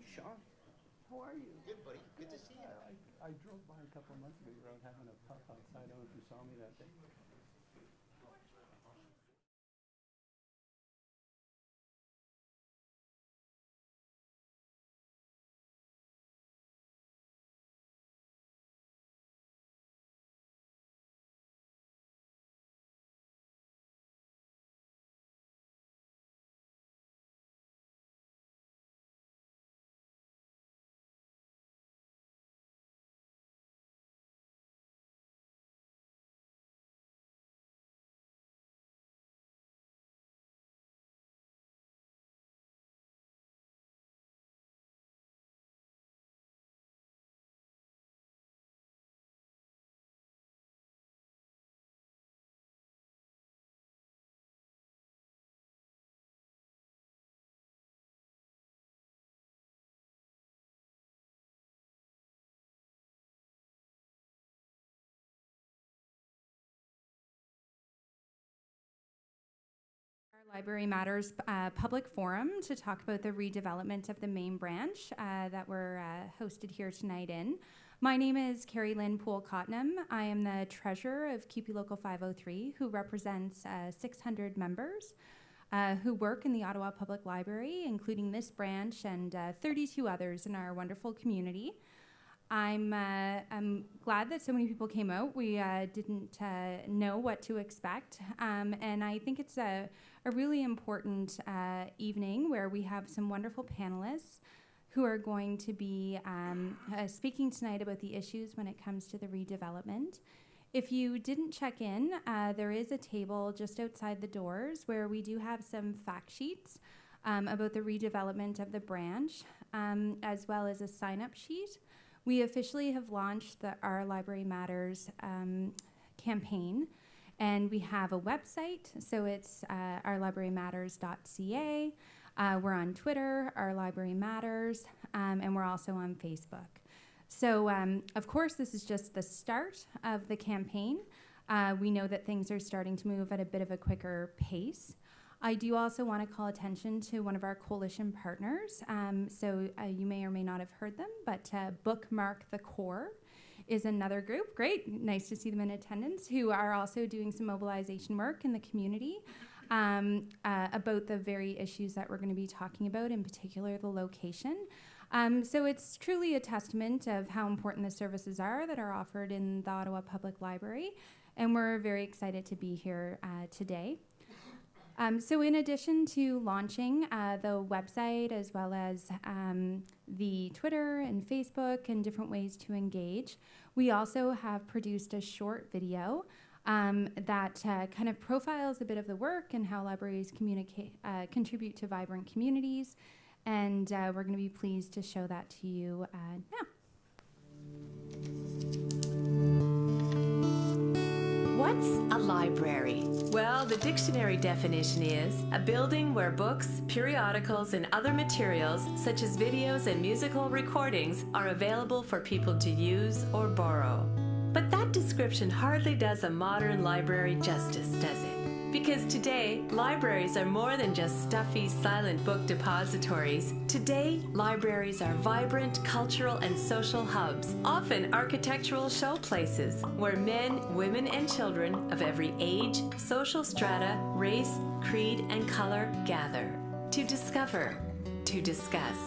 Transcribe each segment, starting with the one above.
Sean. How are you? Good, buddy. Good to see you. I drove by a couple of months ago. You were out having a puff outside. I don't know if you saw me that day. Our Library Matters public forum to talk about the redevelopment of the main branch that we're hosted here tonight in. My name is Carrie Lynn Poole-Cottenham. I am the treasurer of CUPE Local 503, who represents 600 members who work in the Ottawa Public Library, including this branch and 32 others in our wonderful community. I'm glad that so many people came out. We didn't know what to expect, and I think it's a really important evening where we have some wonderful panelists who are going to be speaking tonight about the issues when it comes to the redevelopment. If you didn't check in, there is a table just outside the doors where we do have some fact sheets about the redevelopment of the branch, as well as a sign-up sheet. We officially have launched our Library Matters campaign, and we have a website, so it's ourlibrarymatters.ca. We're on Twitter, Our Library Matters, and we're also on Facebook. So, of course, this is just the start of the campaign. We know that things are starting to move at a bit of a quicker pace. I do also want to call attention to one of our coalition partners. You may or may not have heard them, but Bookmark the Core is another group. Great, nice to see them in attendance, who are also doing some mobilization work in the community about the very issues that we're going to be talking about, in particular the location. So it's truly a testament of how important the services are that are offered in the Ottawa Public Library, and we're very excited to be here today. So in addition to launching the website as well as the Twitter and Facebook and different ways to engage, we also have produced a short video that kind of profiles a bit of the work and how libraries contribute to vibrant communities. And we're going to be pleased to show that to you now. What's a library? Well, the dictionary definition is a building where books, periodicals, and other materials, such as videos and musical recordings, are available for people to use or borrow. But that description hardly does a modern library justice, does it? Because today, libraries are more than just stuffy, silent book depositories. Today, libraries are vibrant cultural and social hubs, often architectural showplaces, where men, women, and children of every age, social strata, race, creed, and color gather to discover, to discuss,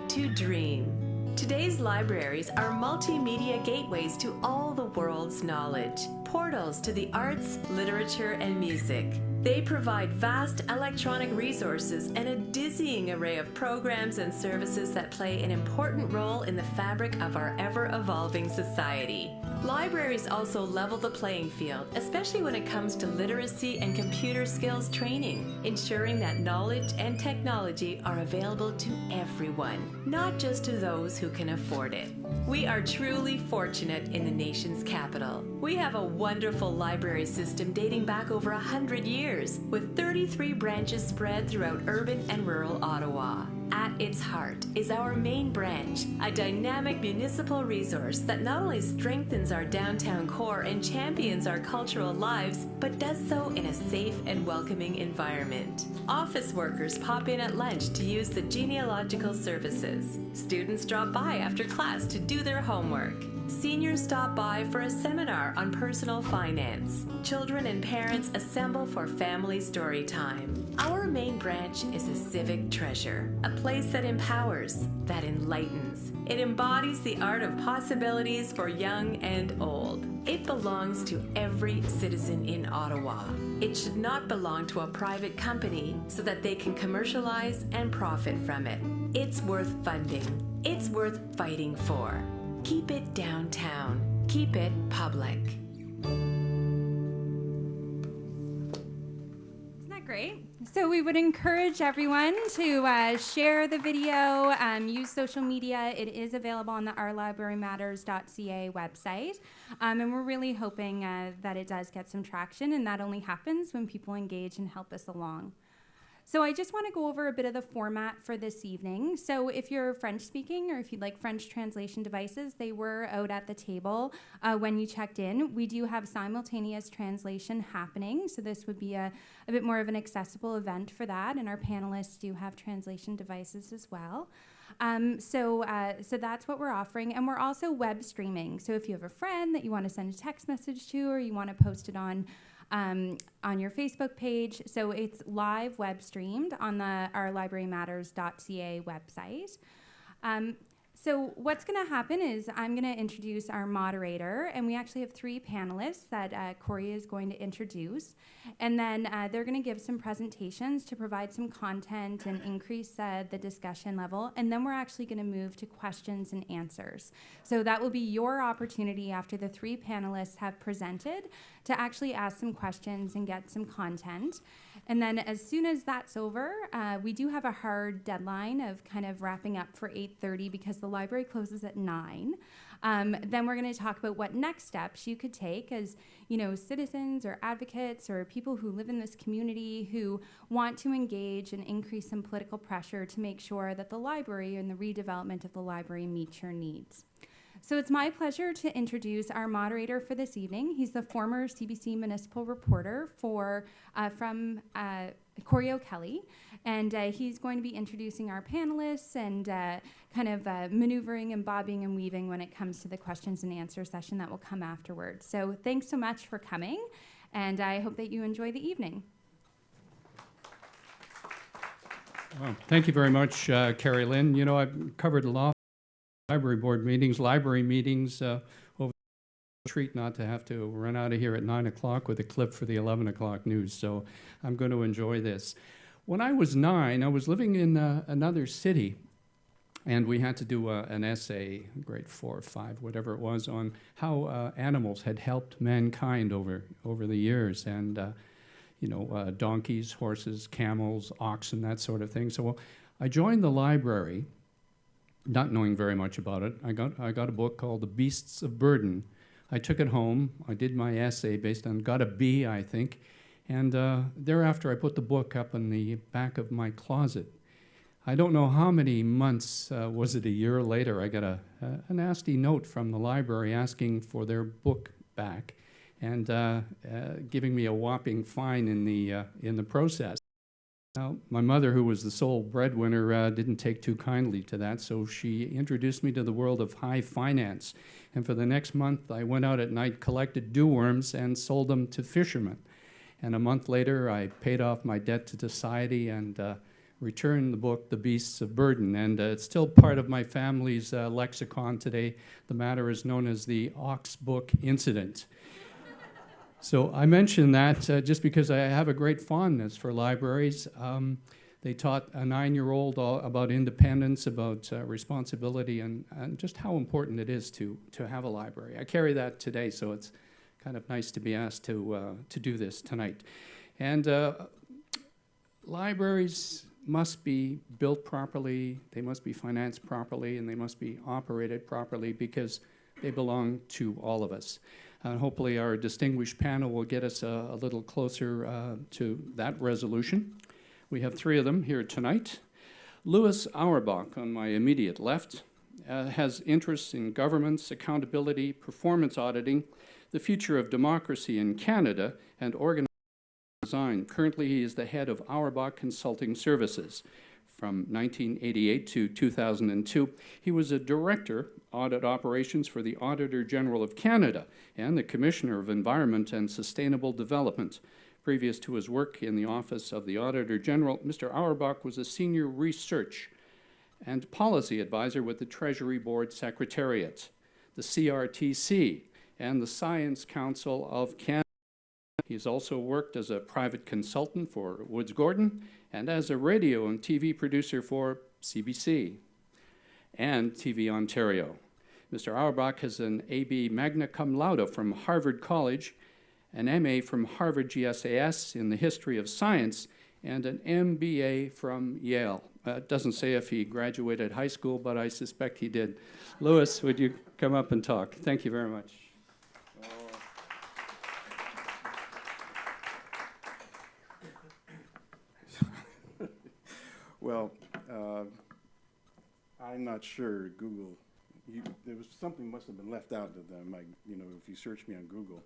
to dream. Today's libraries are multimedia gateways to all the world's knowledge, portals to the arts, literature, and music. They provide vast electronic resources and a dizzying array of programs and services that play an important role in the fabric of our ever-evolving society. Libraries also level the playing field, especially when it comes to literacy and computer skills training, ensuring that knowledge and technology are available to everyone, not just to those who can afford it. We are truly fortunate in the nation's capital. We have a wonderful library system dating back over 100 years, with 33 branches spread throughout urban and rural Ottawa. At its heart is our main branch, a dynamic municipal resource that not only strengthens our downtown core and champions our cultural lives, but does so in a safe and welcoming environment. Office workers pop in at lunch to use the genealogical services. Students drop by after class to do their homework. Seniors stop by for a seminar on personal finance. Children and parents assemble for family story time. Our main branch is a civic treasure, a place that empowers, that enlightens. It embodies the art of possibilities for young and old. It belongs to every citizen in Ottawa. It should not belong to a private company so that they can commercialize and profit from it. It's worth funding. It's worth fighting for. Keep it downtown. Keep it public. Isn't that great? So we would encourage everyone to share the video, use social media. It is available on the ourlibrarymatters.ca website. And we're really hoping that it does get some traction, and that only happens when people engage and help us along. So I just want to go over a bit of the format for this evening. So if you're French speaking or if you'd like French translation devices, they were out at the table when you checked in. We do have simultaneous translation happening, so this would be a bit more of an accessible event for that, and our panelists do have translation devices as well. So that's what we're offering, and we're also web streaming. So if you have a friend that you want to send a text message to, or you want to post it on your Facebook page. So it's live web streamed on the ourlibrarymatters.ca website. So what's going to happen is I'm going to introduce our moderator, and we actually have 3 panelists that Corey is going to introduce. And then they're going to give some presentations to provide some content and increase the discussion level. And then we're actually going to move to questions and answers. So that will be your opportunity after the 3 panelists have presented to actually ask some questions and get some content. And then as soon as that's over, we do have a hard deadline of kind of wrapping up for 8:30 because the library closes at 9. Then we're going to talk about what next steps you could take as, citizens or advocates or people who live in this community who want to engage and increase some political pressure to make sure that the library and the redevelopment of the library meet your needs. So it's my pleasure to introduce our moderator for this evening. He's the former CBC municipal reporter from Corey O'Kelly, and he's going to be introducing our panelists and kind of maneuvering and bobbing and weaving when it comes to the questions and answer session that will come afterwards. So thanks so much for coming, and I hope that you enjoy the evening. Well, thank you very much, Carrie Lynn. I've covered a lot. Library board meetings, library meetings over the treat not to have to run out of here at 9 o'clock with a clip for the 11 o'clock news, so I'm going to enjoy this. When I was 9, I was living in another city, and we had to do an essay, grade 4 or 5, whatever it was, on how animals had helped mankind over the years, and donkeys, horses, camels, oxen, that sort of thing. So I joined the library, not knowing very much about it. I got a book called The Beasts of Burden. I took it home. I did my essay based on, got a B, I think. And thereafter, I put the book up in the back of my closet. I don't know how many months, was it a year later, I got a nasty note from the library asking for their book back and giving me a whopping fine in the process. Now, my mother, who was the sole breadwinner, didn't take too kindly to that, so she introduced me to the world of high finance. And for the next month, I went out at night, collected dewworms, and sold them to fishermen. And a month later, I paid off my debt to society and returned the book, The Beasts of Burden. And it's still part of my family's lexicon today. The matter is known as the Ox Book Incident. So I mention that just because I have a great fondness for libraries. They taught a 9-year-old about independence, about responsibility, and just how important it is to have a library. I carry that today, so it's kind of nice to be asked to do this tonight. And libraries, must be built properly, they must be financed properly, and they must be operated properly because they belong to all of us. Hopefully our distinguished panel will get us a little closer to that resolution. We have three of them here tonight. Louis Auerbach, on my immediate left, has interests in governance, accountability, performance auditing, the future of democracy in Canada, and organization design. Currently, he is the head of Auerbach Consulting Services. From 1988 to 2002, he was a director, audit operations for the Auditor General of Canada and the Commissioner of Environment and Sustainable Development. Previous to his work in the Office of the Auditor General, Mr. Auerbach was a senior research and policy advisor with the Treasury Board Secretariat, the CRTC, and the Science Council of Canada. He's also worked as a private consultant for Woods Gordon and as a radio and TV producer for CBC and TV Ontario. Mr. Auerbach has an AB magna cum laude from Harvard College, an MA from Harvard GSAS in the history of science, and an MBA from Yale. It doesn't say if he graduated high school, but I suspect he did. Louis, would you come up and talk? Thank you very much. Well, I'm not sure Google, there was something must have been left out of them, if you search me on Google.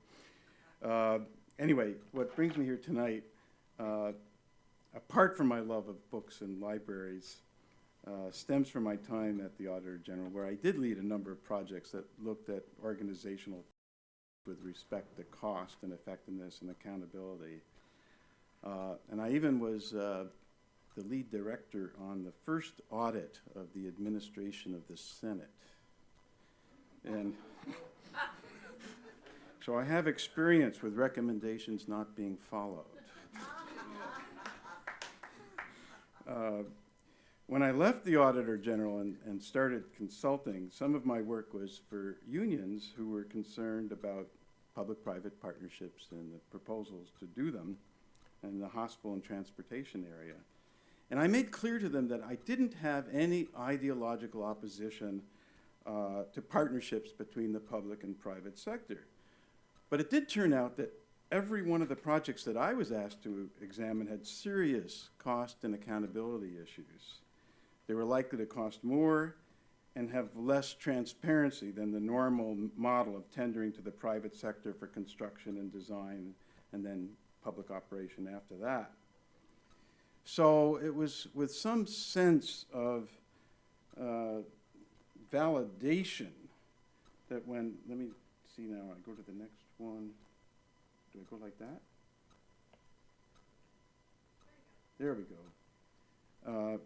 Anyway, what brings me here tonight, apart from my love of books and libraries, stems from my time at the Auditor General, where I did lead a number of projects that looked at organizational with respect to cost and effectiveness and accountability. And I even was the lead director on the first audit of the administration of the Senate. And so I have experience with recommendations not being followed. When I left the Auditor General and started consulting, some of my work was for unions who were concerned about public-private partnerships and the proposals to do them in the hospital and transportation area. And I made clear to them that I didn't have any ideological opposition to partnerships between the public and private sector. But it did turn out that every one of the projects that I was asked to examine had serious cost and accountability issues. They were likely to cost more and have less transparency than the normal model of tendering to the private sector for construction and design and then public operation after that. So it was with some sense of validation that when, let me see now, I go to the next one. Do I go like that? There we go.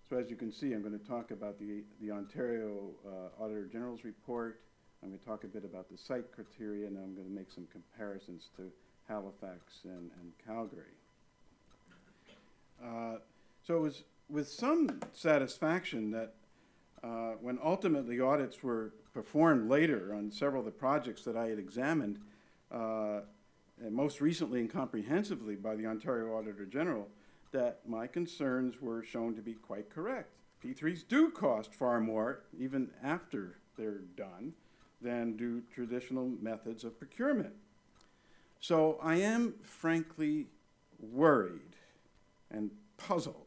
So as you can see, I'm going to talk about the Ontario Auditor General's report. I'm going to talk a bit about the site criteria, and I'm going to make some comparisons to Halifax and Calgary. So it was with some satisfaction that when ultimately audits were performed later on several of the projects that I had examined, and most recently and comprehensively by the Ontario Auditor General, that my concerns were shown to be quite correct. P3s do cost far more, even after they're done, than do traditional methods of procurement. So I am frankly worried and puzzled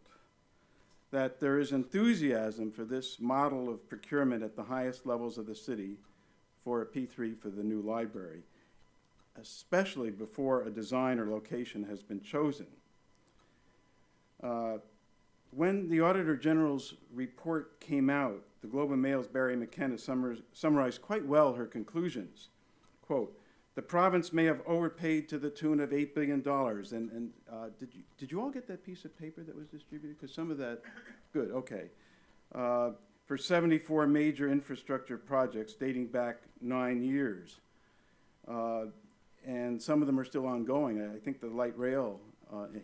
that there is enthusiasm for this model of procurement at the highest levels of the city for a P3 for the new library, especially before a design or location has been chosen. When the Auditor General's report came out, the Globe and Mail's Barry McKenna summarized quite well her conclusions. Quote, "The province may have overpaid to the tune of $8 billion. And did you all get that piece of paper that was distributed? Because some of that, good, okay. For 74 major infrastructure projects dating back 9 years. And some of them are still ongoing. I think the light rail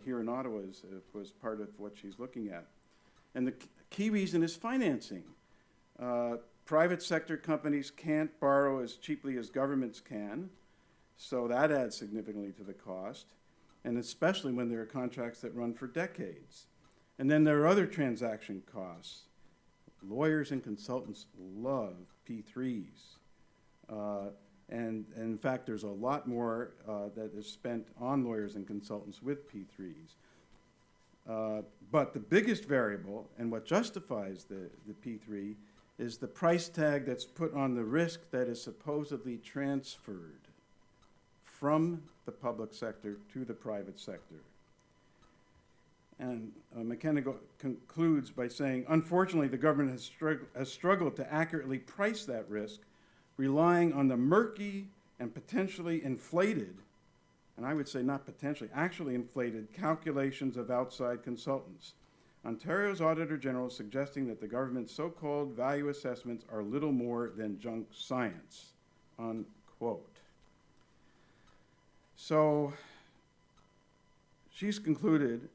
here in Ottawa was part of what she's looking at. And the key reason is financing. Private sector companies can't borrow as cheaply as governments can, so that adds significantly to the cost, and especially when there are contracts that run for decades. And then there are other transaction costs. Lawyers and consultants love P3s. And in fact, there's a lot more that is spent on lawyers and consultants with P3s. But the biggest variable, and what justifies the P3, is the price tag that's put on the risk that is supposedly transferred from the public sector to the private sector. And McKenna concludes by saying, unfortunately, the government has struggled to accurately price that risk, relying on the murky and potentially inflated, and I would say not potentially, actually inflated calculations of outside consultants. Ontario's Auditor General is suggesting that the government's so-called value assessments are little more than junk science, unquote. So she's concluded,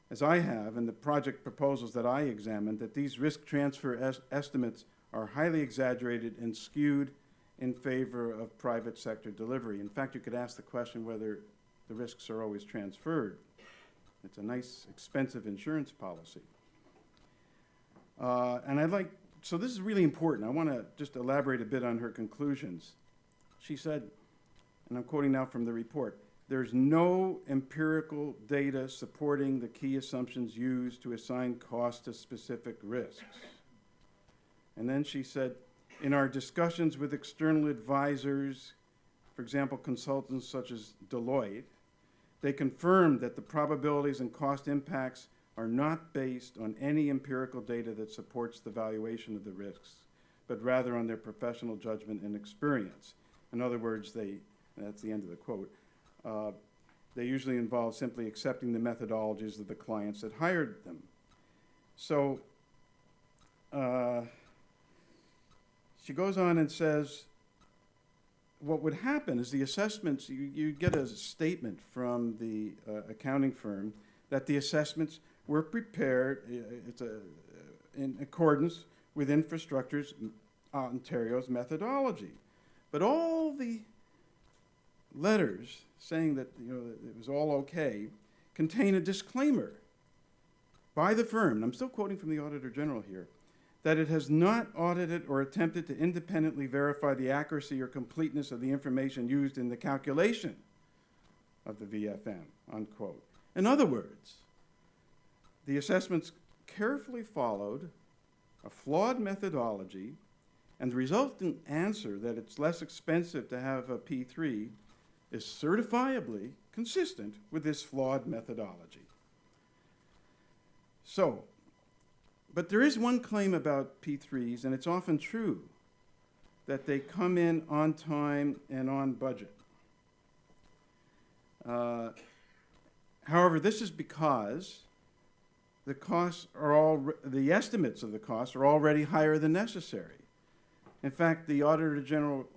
as I have in the project proposals that I examined, that these risk transfer estimates are highly exaggerated and skewed in favor of private sector delivery. In fact, you could ask the question whether the risks are always transferred. It's a nice, expensive insurance policy. So this is really important. I want to just elaborate a bit on her conclusions. She said, and I'm quoting now from the report, there's no empirical data supporting the key assumptions used to assign cost to specific risks. And then she said, in our discussions with external advisors, for example, consultants such as Deloitte, they confirmed that the probabilities and cost impacts are not based on any empirical data that supports the valuation of the risks, but rather on their professional judgment and experience. In other words, that's the end of the quote, they usually involve simply accepting the methodologies of the clients that hired them. So she goes on and says, what would happen is the assessments, you get a statement from the accounting firm that the assessments were prepared in accordance with Infrastructure's Ontario's methodology. But all the letters saying that it was all okay contain a disclaimer by the firm, and I'm still quoting from the Auditor General here, that it has not audited or attempted to independently verify the accuracy or completeness of the information used in the calculation of the VFM, unquote. In other words, the assessments carefully followed a flawed methodology, and the resultant answer that it's less expensive to have a P3 is certifiably consistent with this flawed methodology. So, but there is one claim about P3s, and it's often true, that they come in on time and on budget. However, this is because the estimates of the costs are already higher than necessary. In fact, the Auditor General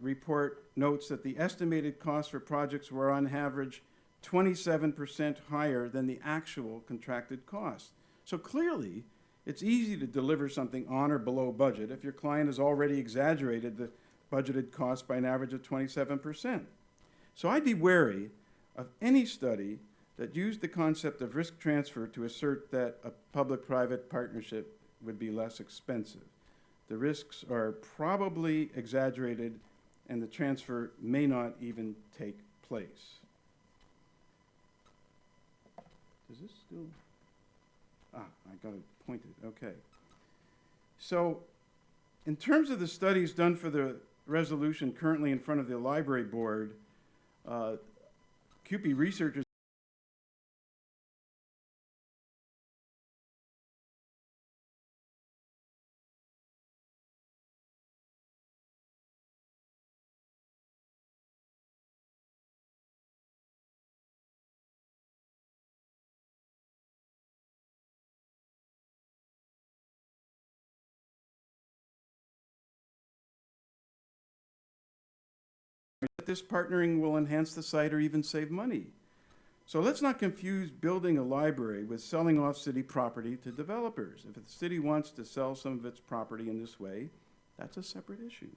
report notes that the estimated costs for projects were on average 27% higher than the actual contracted costs. So clearly, it's easy to deliver something on or below budget if your client has already exaggerated the budgeted cost by an average of 27%. So I'd be wary of any study that used the concept of risk transfer to assert that a public-private partnership would be less expensive. The risks are probably exaggerated, and the transfer may not even take place. Does this still? I got it pointed, okay. So, in terms of the studies done for the resolution currently in front of the library board, CUPE researchers that this partnering will enhance the site or even save money. So let's not confuse building a library with selling off city property to developers. If the city wants to sell some of its property in this way, that's a separate issue.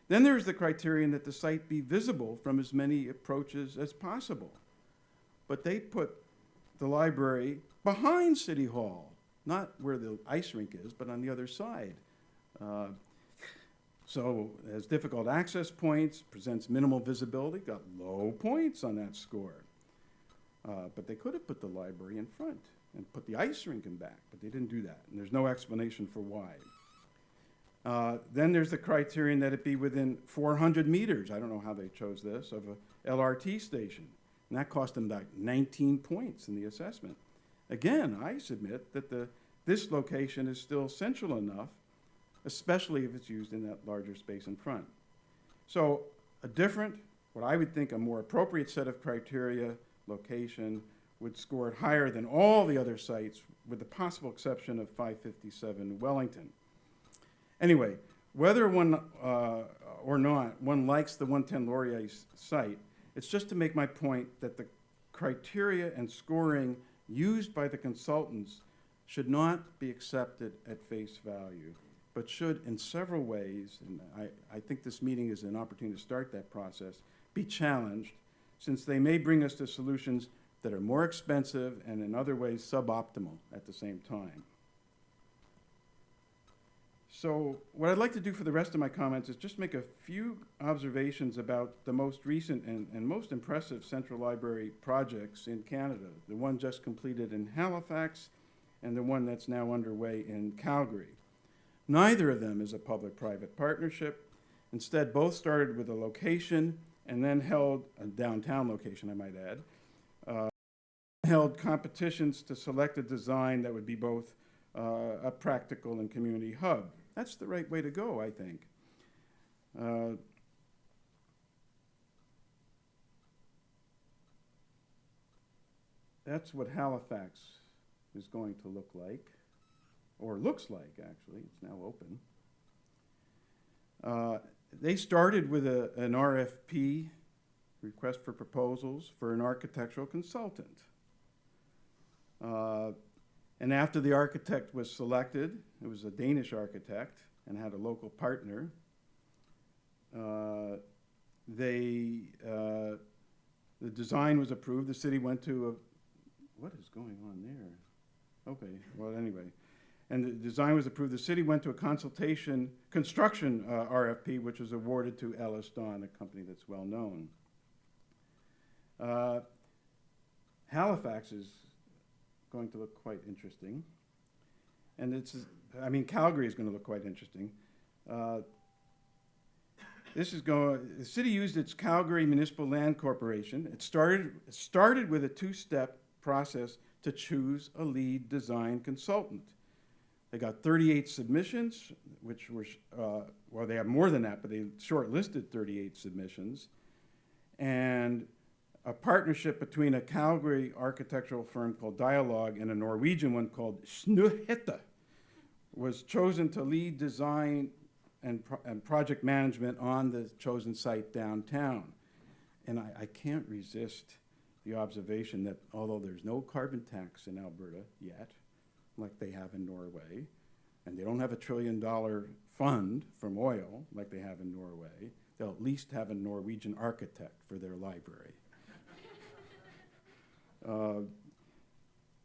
Then there's the criterion that the site be visible from as many approaches as possible. But they put the library behind City Hall, not where the ice rink is, but on the other side. So it has difficult access points, presents minimal visibility, got low points on that score. But they could have put the library in front and put the ice rink in back, but they didn't do that, and there's no explanation for why. Then there's the criterion that it be within 400 meters, I don't know how they chose this, of a LRT station. And that cost them like 19 points in the assessment. Again, I submit that this location is still central enough, especially if it's used in that larger space in front. So a different, what I would think a more appropriate set of criteria, location, would score it higher than all the other sites, with the possible exception of 557 Wellington. Anyway, whether one or not one likes the 110 Laurier site, it's just to make my point that the criteria and scoring used by the consultants should not be accepted at face value, but should in several ways, and I think this meeting is an opportunity to start that process, be challenged, since they may bring us to solutions that are more expensive and in other ways suboptimal at the same time. So what I'd like to do for the rest of my comments is just make a few observations about the most recent and most impressive Central Library projects in Canada, the one just completed in Halifax and the one that's now underway in Calgary. Neither of them is a public-private partnership. Instead, both started with a location and then held, a downtown location I might add, held competitions to select a design that would be both a practical and community hub. That's the right way to go, I think. That's what Halifax is going to look like, or looks like, actually. It's now open. They started with an RFP, request for proposals, for an architectural consultant. And after the architect was selected, it was a Danish architect and had a local partner, the design was approved. The city went to what is going on there? Okay, well, anyway. And the design was approved. The city went to a construction RFP, which was awarded to Ellis Don, a company that's well known. Halifax is going to look quite interesting. And Calgary is going to look quite interesting. The city used its Calgary Municipal Land Corporation. It started with a two-step process to choose a lead design consultant. They got 38 submissions, which were, well, they have more than that, but they shortlisted 38 submissions. And a partnership between a Calgary architectural firm called Dialogue and a Norwegian one called Snuhette was chosen to lead design and project management on the chosen site downtown. And I can't resist the observation that although there's no carbon tax in Alberta yet, like they have in Norway, and they don't have $1 trillion fund from oil like they have in Norway, they'll at least have a Norwegian architect for their library.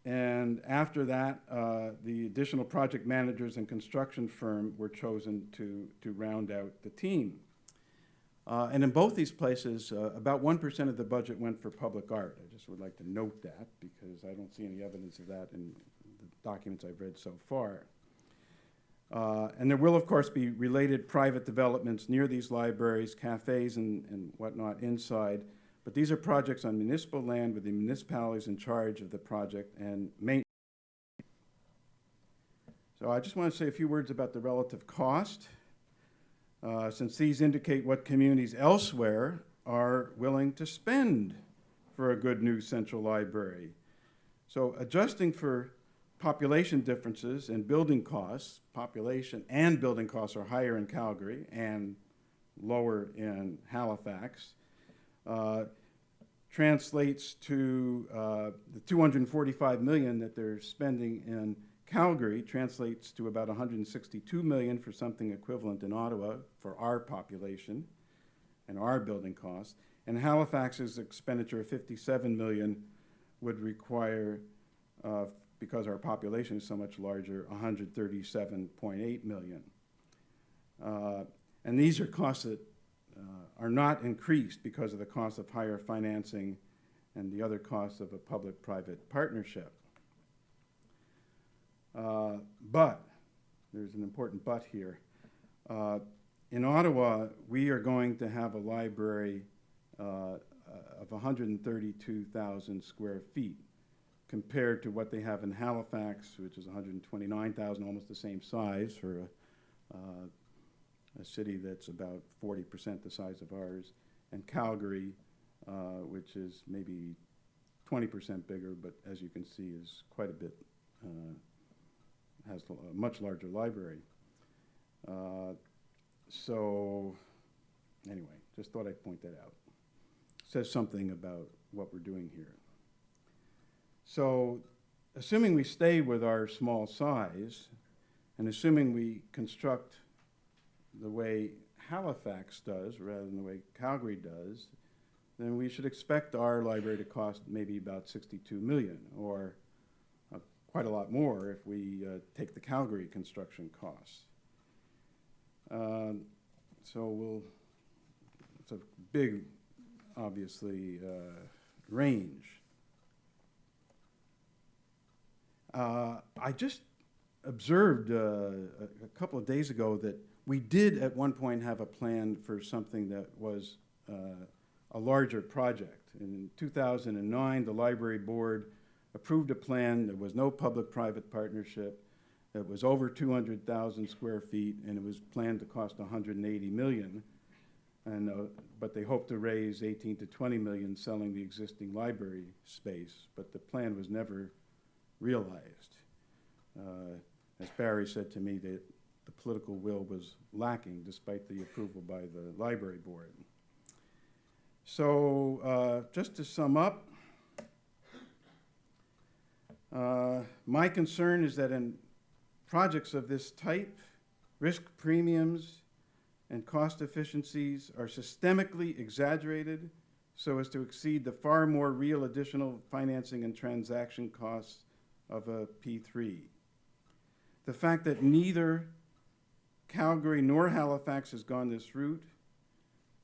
And after that, the additional project managers and construction firm were chosen to round out the team. And in both these places, about 1% of the budget went for public art. I just would like to note that because I don't see any evidence of that in the documents I've read so far. And there will, of course, be related private developments near these libraries, cafes and whatnot inside. But these are projects on municipal land with the municipalities in charge of the project and maintenance. So I just want to say a few words about the relative cost, since these indicate what communities elsewhere are willing to spend for a good new central library. So adjusting for population differences and building costs, population and building costs are higher in Calgary and lower in Halifax. Translates to the $245 million that they're spending in Calgary translates to about $162 million for something equivalent in Ottawa for our population and our building costs. And Halifax's expenditure of $57 million would require because our population is so much larger, 137.8 million. And these are costs that are not increased because of the cost of higher financing and the other costs of a public-private partnership. But, there's an important but here. In Ottawa, we are going to have a library of 132,000 square feet compared to what they have in Halifax, which is 129,000, almost the same size for a city that's about 40% the size of ours, and Calgary, which is maybe 20% bigger, but as you can see is quite a bit, has a much larger library. So anyway, just thought I'd point that out. Says something about what we're doing here. So assuming we stay with our small size, and assuming we construct the way Halifax does rather than the way Calgary does, then we should expect our library to cost maybe about $62 million, or quite a lot more if we take the Calgary construction costs. So it's a big, obviously, range. I just observed a couple of days ago that we did at one point have a plan for something that was a larger project. In 2009, the library board approved a plan. There was no public-private partnership. It was over 200,000 square feet, and it was planned to cost $180 million. And, but they hoped to raise 18 to 20 million selling the existing library space, but the plan was never realized. As Barry said to me, that the political will was lacking despite the approval by the library board. So just to sum up, my concern is that in projects of this type, risk premiums and cost efficiencies are systemically exaggerated so as to exceed the far more real additional financing and transaction costs of a P3. The fact that neither Calgary nor Halifax has gone this route,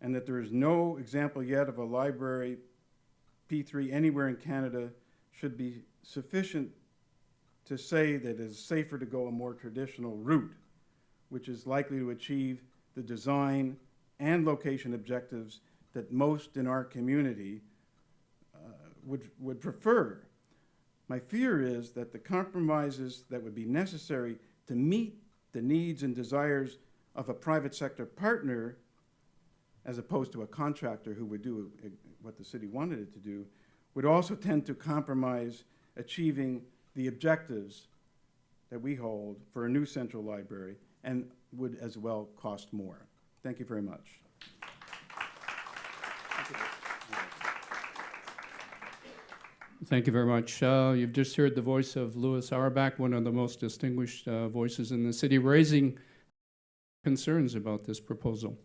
and that there is no example yet of a library P3 anywhere in Canada, should be sufficient to say that it is safer to go a more traditional route, which is likely to achieve the design and location objectives that most in our community would prefer. My fear is that the compromises that would be necessary to meet the needs and desires of a private sector partner, as opposed to a contractor who would do what the city wanted it to do, would also tend to compromise achieving the objectives that we hold for a new central library, and would as well cost more. Thank you very much. Thank you very much. You've just heard the voice of Louis Auerbach, one of the most distinguished voices in the city, raising concerns about this proposal.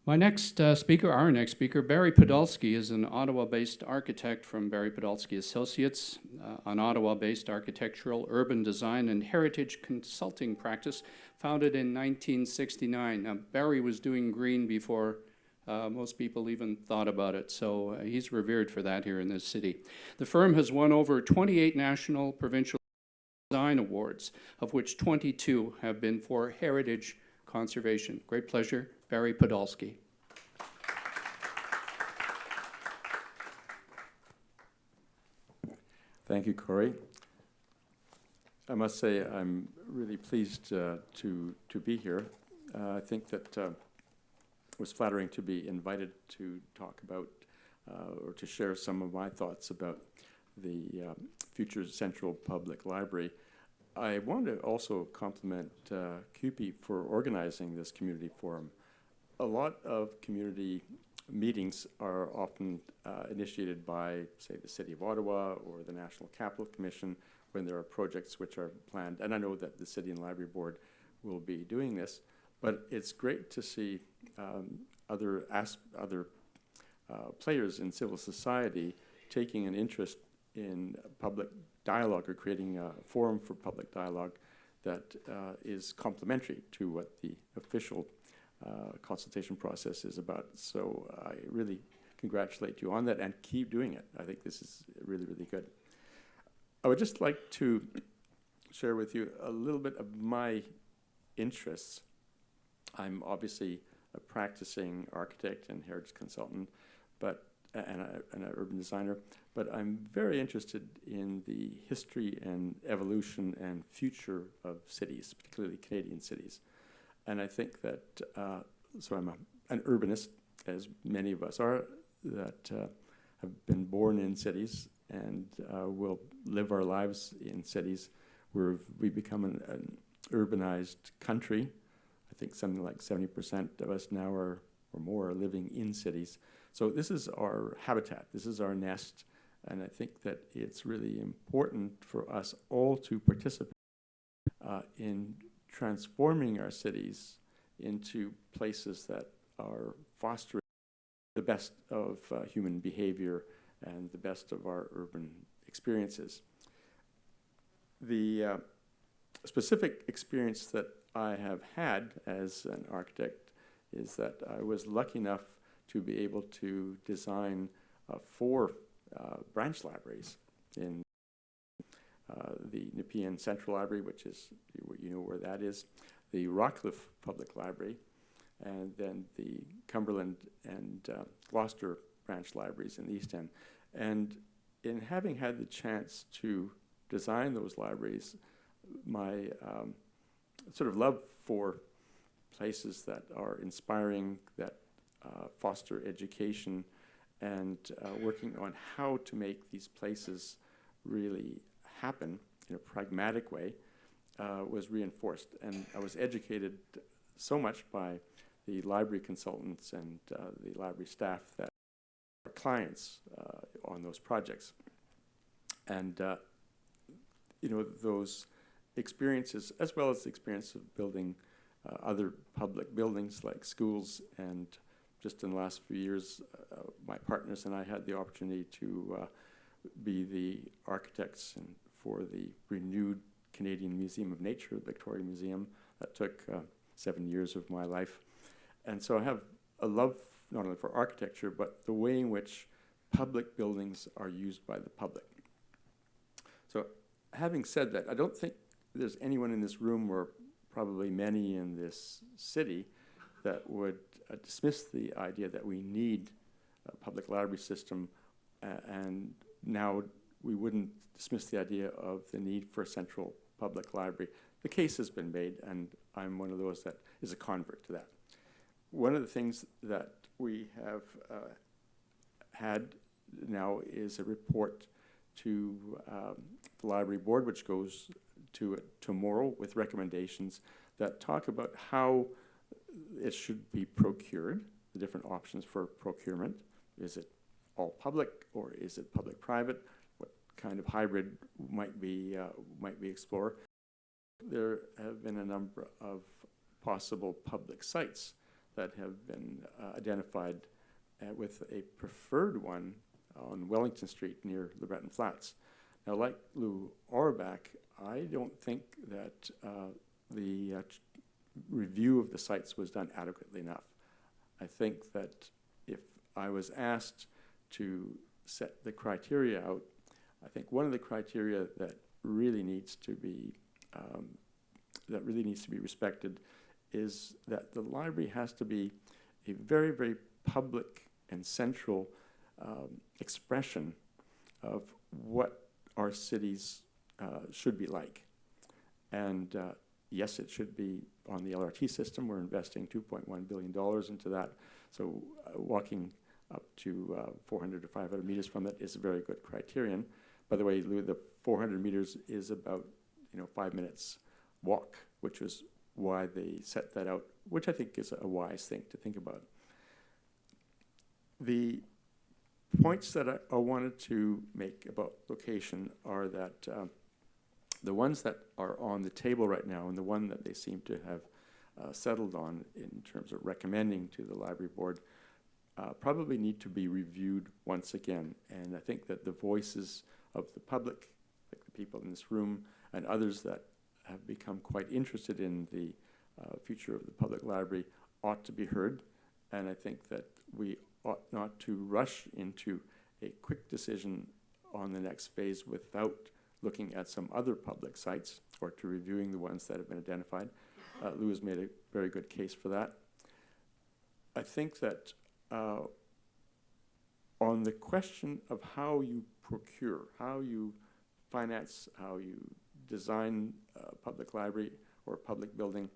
Our next speaker, Barry Podolsky, is an Ottawa-based architect from Barry Podolsky Associates, an Ottawa-based architectural, urban design, and heritage consulting practice founded in 1969. Now, Barry was doing green before most people even thought about it, so he's revered for that here in this city. The firm has won over 28 national, provincial design awards, of which 22 have been for heritage conservation. Great pleasure, Barry Podolsky. Thank you, Corey. I must say I'm really pleased to be here. I think that it was flattering to be invited to talk about or to share some of my thoughts about the future Central Public Library. I want to also compliment CUPE for organizing this community forum. A lot of community meetings are often initiated by, say, the City of Ottawa or the National Capital Commission when there are projects which are planned. And I know that the City and Library Board will be doing this, but it's great to see other players in civil society taking an interest in public dialogue or creating a forum for public dialogue that is complementary to what the official consultation process is about. So I really congratulate you on that and keep doing it. I think this is really, really good. I would just like to share with you a little bit of my interests. I'm obviously a practicing architect and heritage consultant, and an urban designer, but I'm very interested in the history and evolution and future of cities, particularly Canadian cities. And I think that, so I'm an urbanist, as many of us are, that have been born in cities and will live our lives in cities where we become an urbanized country. I think something like 70% of us now or more are living in cities. So this is our habitat, this is our nest, and I think that it's really important for us all to participate in transforming our cities into places that are fostering the best of human behavior and the best of our urban experiences. The specific experience that I have had as an architect is that I was lucky enough to be able to design 4 branch libraries in the Nepean Central Library, which is, you know where that is, the Rockcliffe Public Library, and then the Cumberland and Gloucester branch libraries in the East End. And in having had the chance to design those libraries, my sort of love for places that are inspiring, that foster education, and working on how to make these places really happen in a pragmatic way was reinforced. And I was educated so much by the library consultants and the library staff that are clients on those projects. And you know, those experiences, as well as the experience of building other public buildings like schools, and just in the last few years, my partners and I had the opportunity to be the architects for the renewed Canadian Museum of Nature, the Victoria Museum. That took 7 years of my life. And so I have a love not only for architecture, but the way in which public buildings are used by the public. So having said that, I don't think there's anyone in this room, or probably many in this city, that would dismiss the idea that we need a public library system, and now we wouldn't dismiss the idea of the need for a central public library. The case has been made, and I'm one of those that is a convert to that. One of the things that we have had now is a report to the library board, which goes to it tomorrow, with recommendations that talk about how it should be procured, the different options for procurement. Is it all public, or is it public-private? What kind of hybrid might we explore? There have been a number of possible public sites that have been identified, with a preferred one on Wellington Street near the Breton Flats. Now, like Lou Auerbach, I don't think that the review of the sites was done adequately enough. I think that if I was asked to set the criteria out, I think one of the criteria that really needs to be respected is that the library has to be a very, very public and central expression of what our cities should be like. And yes, it should be on the LRT system. We're investing $2.1 billion into that. So walking up to 400 to 500 meters from it is a very good criterion. By the way, Lou, the 400 meters is about 5 minutes walk, which was why they set that out, which I think is a wise thing to think about. The points that I wanted to make about location are that the ones that are on the table right now, and the one that they seem to have settled on in terms of recommending to the library board, probably need to be reviewed once again. And I think that the voices of the public, like the people in this room and others that have become quite interested in the future of the public library ought to be heard. And I think that we ought not to rush into a quick decision on the next phase without looking at some other public sites or to reviewing the ones that have been identified. Lou has made a very good case for that. I think that on the question of how you procure, how you finance, how you design a public library or a public building,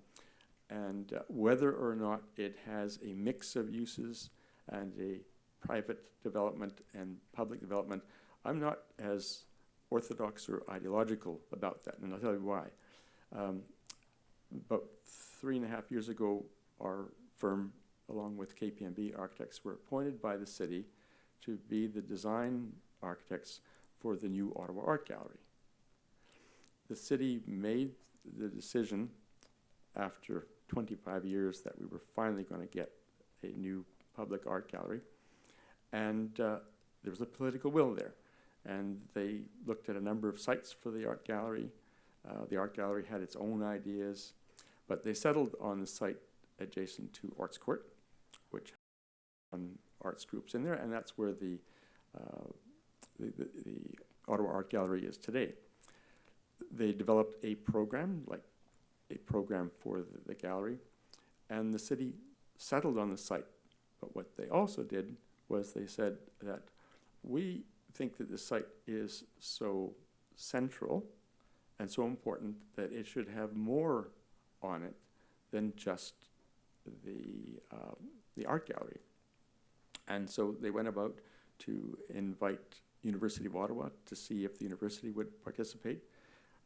and whether or not it has a mix of uses and a private development and public development, I'm not as orthodox or ideological about that, and I'll tell you why. About 3.5 years ago, our firm, along with KPMB Architects, were appointed by the city to be the design architects for the new Ottawa Art Gallery. The city made the decision after 25 years that we were finally going to get a new public art gallery, and there was a political will there. And they looked at a number of sites for the art gallery. The art gallery had its own ideas, but they settled on the site adjacent to Arts Court, which had arts groups in there, and that's where the Ottawa Art Gallery is today. They developed a program, like a program for the gallery, and the city settled on the site. But what they also did was they said that we think that the site is so central and so important that it should have more on it than just the art gallery. And so they went about to invite University of Ottawa to see if the university would participate.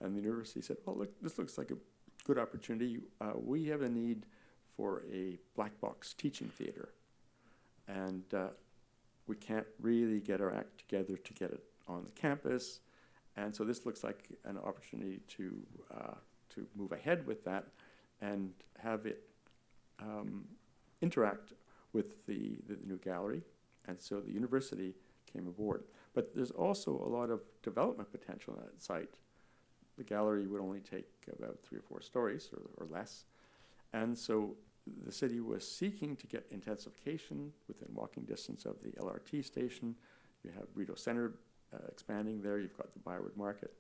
And the university said, well, look, this looks like a good opportunity. We have a need for a black box teaching theater. And we can't really get our act together to get it on the campus. And so this looks like an opportunity to move ahead with that and have it interact with the new gallery. And so the university came aboard. But there's also a lot of development potential on that site. The gallery would only take about 3 or 4 stories or less. And so the city was seeking to get intensification within walking distance of the LRT station. You have Rideau Centre expanding there. You've got the Byward Market.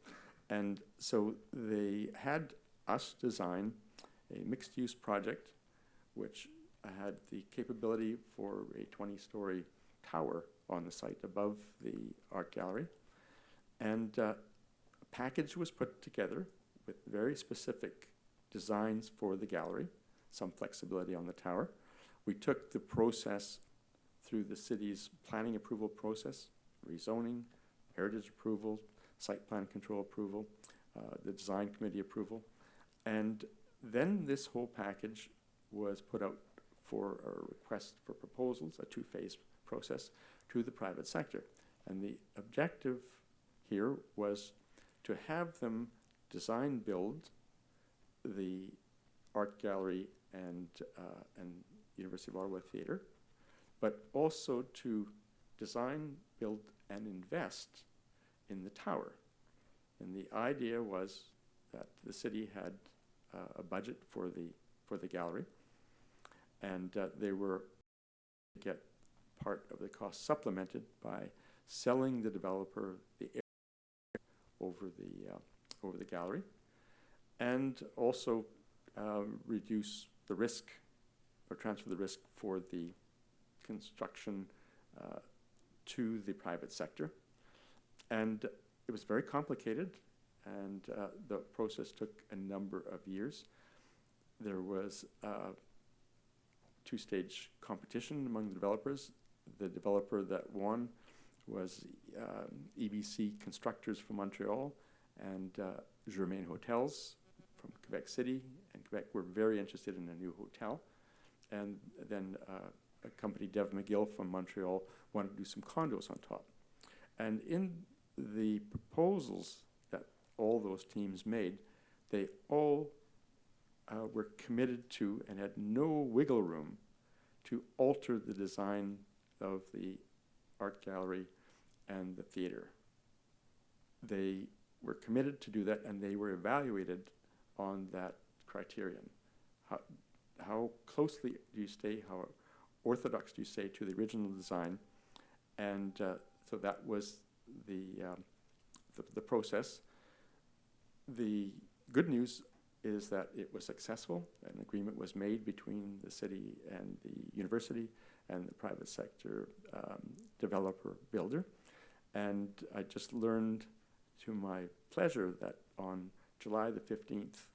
And so they had us design a mixed-use project which had the capability for a 20-story tower on the site above the art gallery. And a package was put together with very specific designs for the gallery, some flexibility on the tower. We took the process through the city's planning approval process, rezoning, heritage approval, site plan control approval, the design committee approval. And then this whole package was put out for a request for proposals, a 2-phase process, to the private sector. And the objective here was to have them design build the art gallery and University of Ottawa Theatre, but also to design, build, and invest in the tower. And the idea was that the city had a budget for the gallery, and they were to get part of the cost supplemented by selling the developer the area over the gallery, and also reduce the risk or transfer the risk for the construction to the private sector. And it was very complicated, and the process took a number of years. There was a 2-stage competition among the developers. The developer that won was EBC Constructors from Montreal and Germain Hotels from Quebec City. And Quebec were very interested in a new hotel. And then a company, Dev McGill from Montreal, wanted to do some condos on top. And in the proposals that all those teams made, they all were committed to and had no wiggle room to alter the design of the art gallery and the theater. They were committed to do that, and they were evaluated on that criterion. How closely do you stay, how orthodox do you stay to the original design? And so that was the process. The good news is that it was successful. An agreement was made between the city and the university and the private sector developer builder. And I just learned to my pleasure that on July the 15th,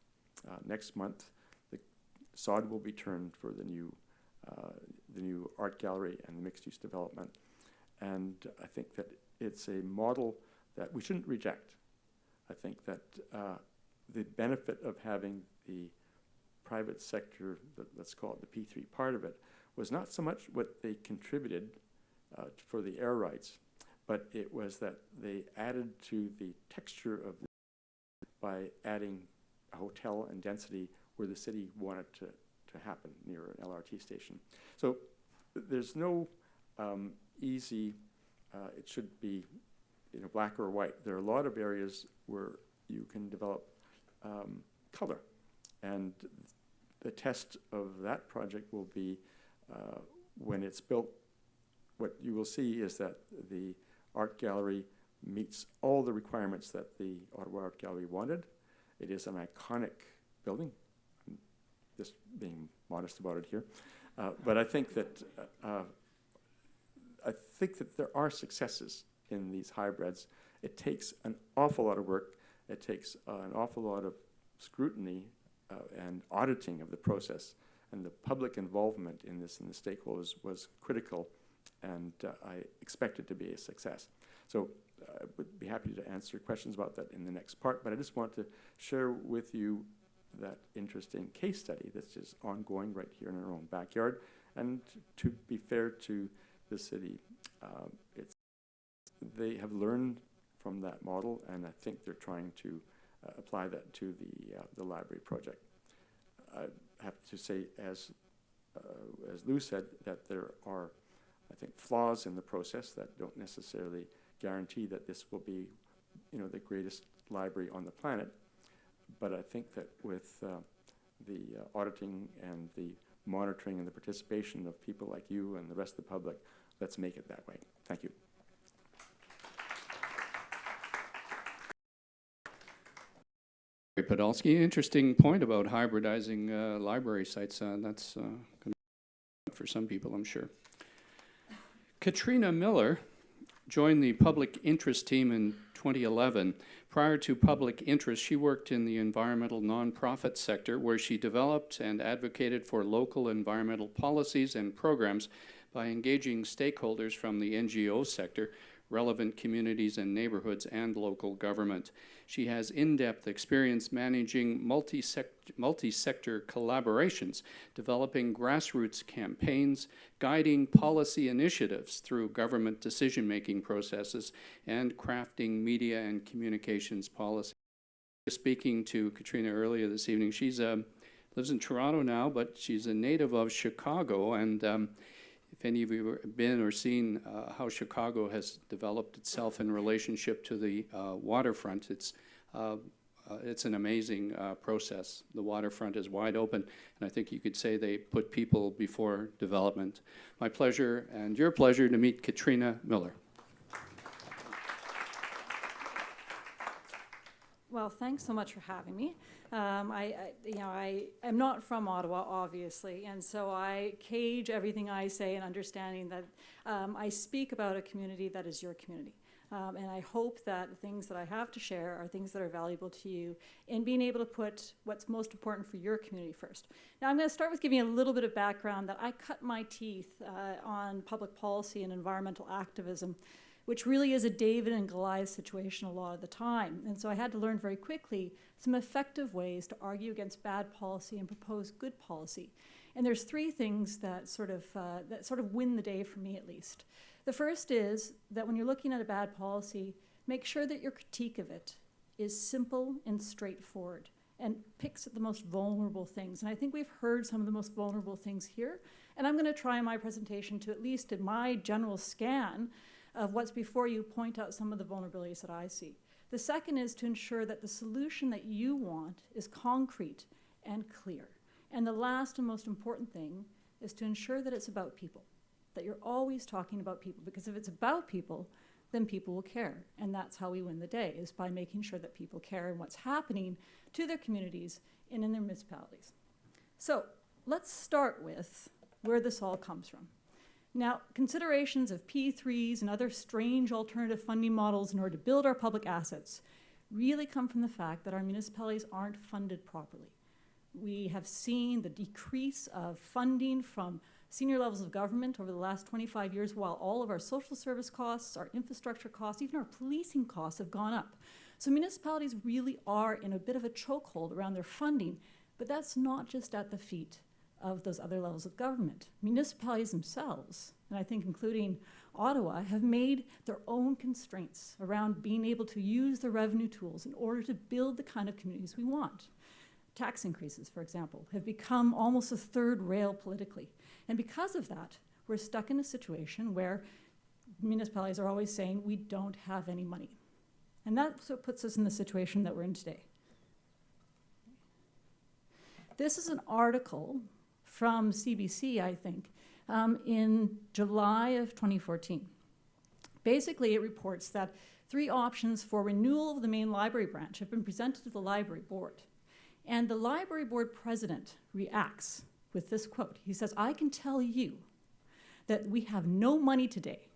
next month, the sod will be turned for the new art gallery and the mixed-use development. And I think that it's a model that we shouldn't reject. I think that the benefit of having the private sector, let's call it the P3 part of it, was not so much what they contributed for the air rights, but it was that they added to the texture of the by adding a hotel and density where the city wanted to happen near an LRT station. So there's no easy, it should be black or white. There are a lot of areas where you can develop color. And the test of that project will be when it's built, what you will see is that the art gallery meets all the requirements that the Ottawa Art Gallery wanted. It is an iconic building. I'm just being modest about it here. But I think that there are successes in these hybrids. It takes an awful lot of work. It takes an awful lot of scrutiny and auditing of the process. And the public involvement in this and the stakeholders was critical, and I expect it to be a success. So I would be happy to answer questions about that in the next part, but I just want to share with you that interesting case study that's just ongoing right here in our own backyard. And to be fair to the city, they have learned from that model, and I think they're trying to apply that to the library project. I have to say, as Lou said, that there are, I think, flaws in the process that don't necessarily guarantee that this will be, the greatest library on the planet. But I think that with the auditing and the monitoring and the participation of people like you and the rest of the public, let's make it that way. Thank you. Podolsky, interesting point about hybridizing library sites. That's going to be for some people, I'm sure. Katrina Miller joined the public interest team in 2011. Prior to public interest, she worked in the environmental nonprofit sector, where she developed and advocated for local environmental policies and programs by engaging stakeholders from the NGO sector, relevant communities and neighborhoods, and local government. She has in-depth experience managing multi-sector collaborations, developing grassroots campaigns, guiding policy initiatives through government decision-making processes, and crafting media and communications policy. Speaking to Katrina earlier this evening, she's lives in Toronto now, but she's a native of Chicago, and if any of you have been or seen how Chicago has developed itself in relationship to the waterfront, it's an amazing process. The waterfront is wide open, and I think you could say they put people before development. My pleasure and your pleasure to meet Katrina Miller. Well, thanks so much for having me. I am not from Ottawa, obviously, and so I cage everything I say in understanding that I speak about a community that is your community. And I hope that the things that I have to share are things that are valuable to you in being able to put what's most important for your community first. Now, I'm going to start with giving you a little bit of background that I cut my teeth on public policy and environmental activism, which really is a David and Goliath situation a lot of the time. And so I had to learn very quickly some effective ways to argue against bad policy and propose good policy. And there's three things that sort of win the day for me, at least. The first is that when you're looking at a bad policy, make sure that your critique of it is simple and straightforward and picks at the most vulnerable things. And I think we've heard some of the most vulnerable things here. And I'm going to try in my presentation to, at least in my general scan of what's before you, point out some of the vulnerabilities that I see. The second is to ensure that the solution that you want is concrete and clear. And the last and most important thing is to ensure that it's about people, that you're always talking about people, because if it's about people, then people will care. And that's how we win the day, is by making sure that people care and what's happening to their communities and in their municipalities. So let's start with where this all comes from. Now, considerations of P3s and other strange alternative funding models in order to build our public assets really come from the fact that our municipalities aren't funded properly. We have seen the decrease of funding from senior levels of government over the last 25 years, while all of our social service costs, our infrastructure costs, even our policing costs have gone up. So municipalities really are in a bit of a chokehold around their funding, but that's not just at the feet of those other levels of government. Municipalities themselves, and I think including Ottawa, have made their own constraints around being able to use the revenue tools in order to build the kind of communities we want. Tax increases, for example, have become almost a third rail politically. And because of that, we're stuck in a situation where municipalities are always saying, we don't have any money. And that's what puts us in the situation that we're in today. This is an article from CBC, I think, in July of 2014. Basically, it reports that 3 options for renewal of the main library branch have been presented to the library board. And the library board president reacts with this quote. He says, I can tell you that we have no money today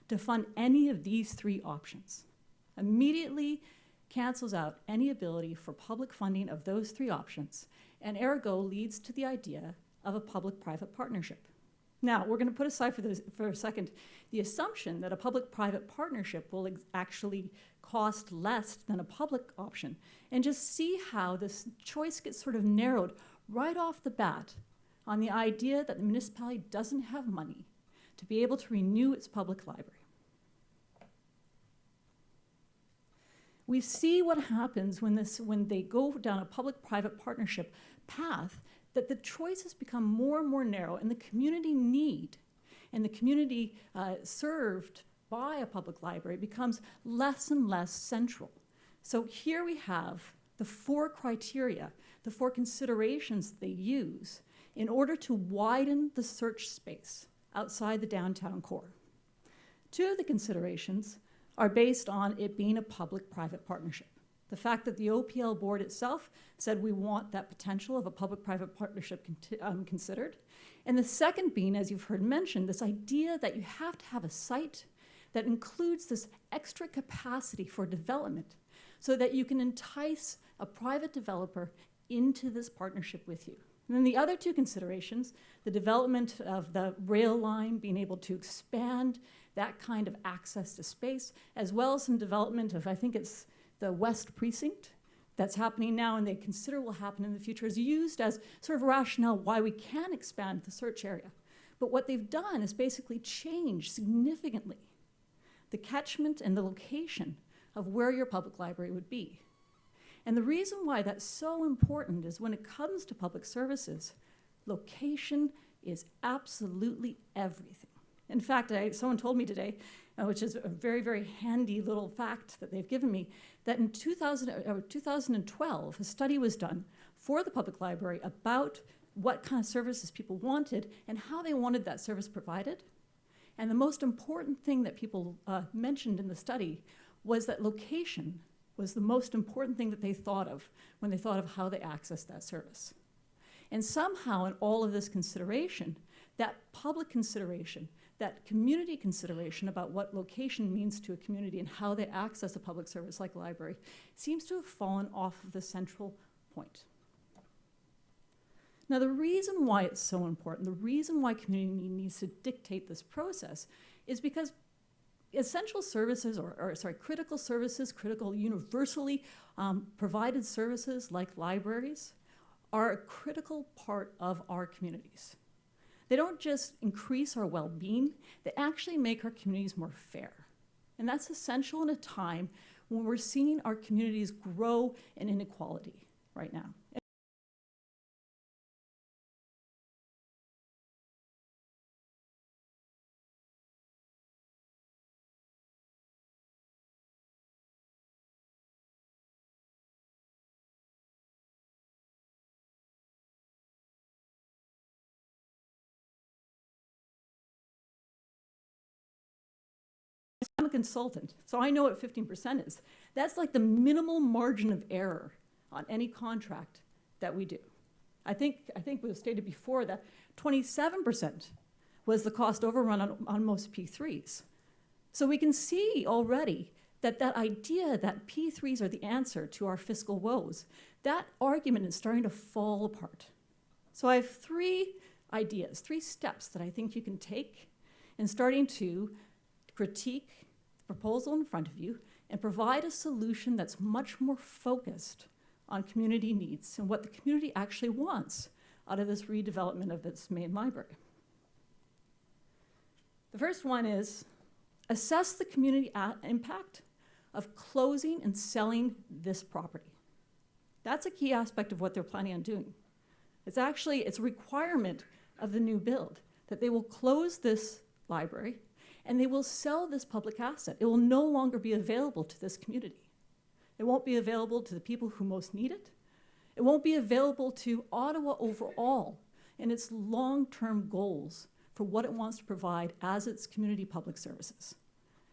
to fund any of these 3 options. Immediately cancels out any ability for public funding of those 3 options, and ergo leads to the idea of a public-private partnership. Now, we're going to put aside for a second the assumption that a public-private partnership will actually cost less than a public option, and just see how this choice gets sort of narrowed right off the bat on the idea that the municipality doesn't have money to be able to renew its public library. We see what happens when they go down a public-private partnership path, that the choices become more and more narrow, and the community need and the community served by a public library becomes less and less central. So here we have the 4 criteria, the 4 considerations they use in order to widen the search space outside the downtown core. 2 of the considerations are based on it being a public-private partnership. The fact that the OPL board itself said we want that potential of a public-private partnership considered. And the second being, as you've heard mentioned, this idea that you have to have a site that includes this extra capacity for development so that you can entice a private developer into this partnership with you. And then the other 2 considerations, the development of the rail line, being able to expand that kind of access to space, as well as some development of, I think it's the West Precinct that's happening now and they consider will happen in the future, is used as sort of rationale why we can expand the search area. But what they've done is basically change significantly the catchment and the location of where your public library would be. And the reason why that's so important is when it comes to public services, location is absolutely everything. In fact, someone told me today, which is a very, very handy little fact that they've given me, that in 2012, a study was done for the public library about what kind of services people wanted and how they wanted that service provided. And the most important thing that people mentioned in the study was that location was the most important thing that they thought of when they thought of how they accessed that service. And somehow in all of this consideration, that public consideration, that community consideration about what location means to a community and how they access a public service like a library seems to have fallen off of the central point. Now, the reason why it's so important, the reason why community needs to dictate this process is because essential services, critical services, critical universally provided services like libraries are a critical part of our communities. They don't just increase our well-being, they actually make our communities more fair. And that's essential in a time when we're seeing our communities grow in inequality right now. I'm a consultant, so I know what 15% is. That's like the minimal margin of error on any contract that we do. I think it was stated before that 27% was the cost overrun on most P3s. So we can see already that that idea that P3s are the answer to our fiscal woes, that argument is starting to fall apart. So I have 3 ideas, 3 steps that I think you can take in starting to critique the proposal in front of you and provide a solution that's much more focused on community needs and what the community actually wants out of this redevelopment of this main library. The first one is assess the community impact of closing and selling this property. That's a key aspect of what they're planning on doing. It's a requirement of the new build that they will close this library and they will sell this public asset. It will no longer be available to this community. It won't be available to the people who most need it. It won't be available to Ottawa overall in its long-term goals for what it wants to provide as its community public services.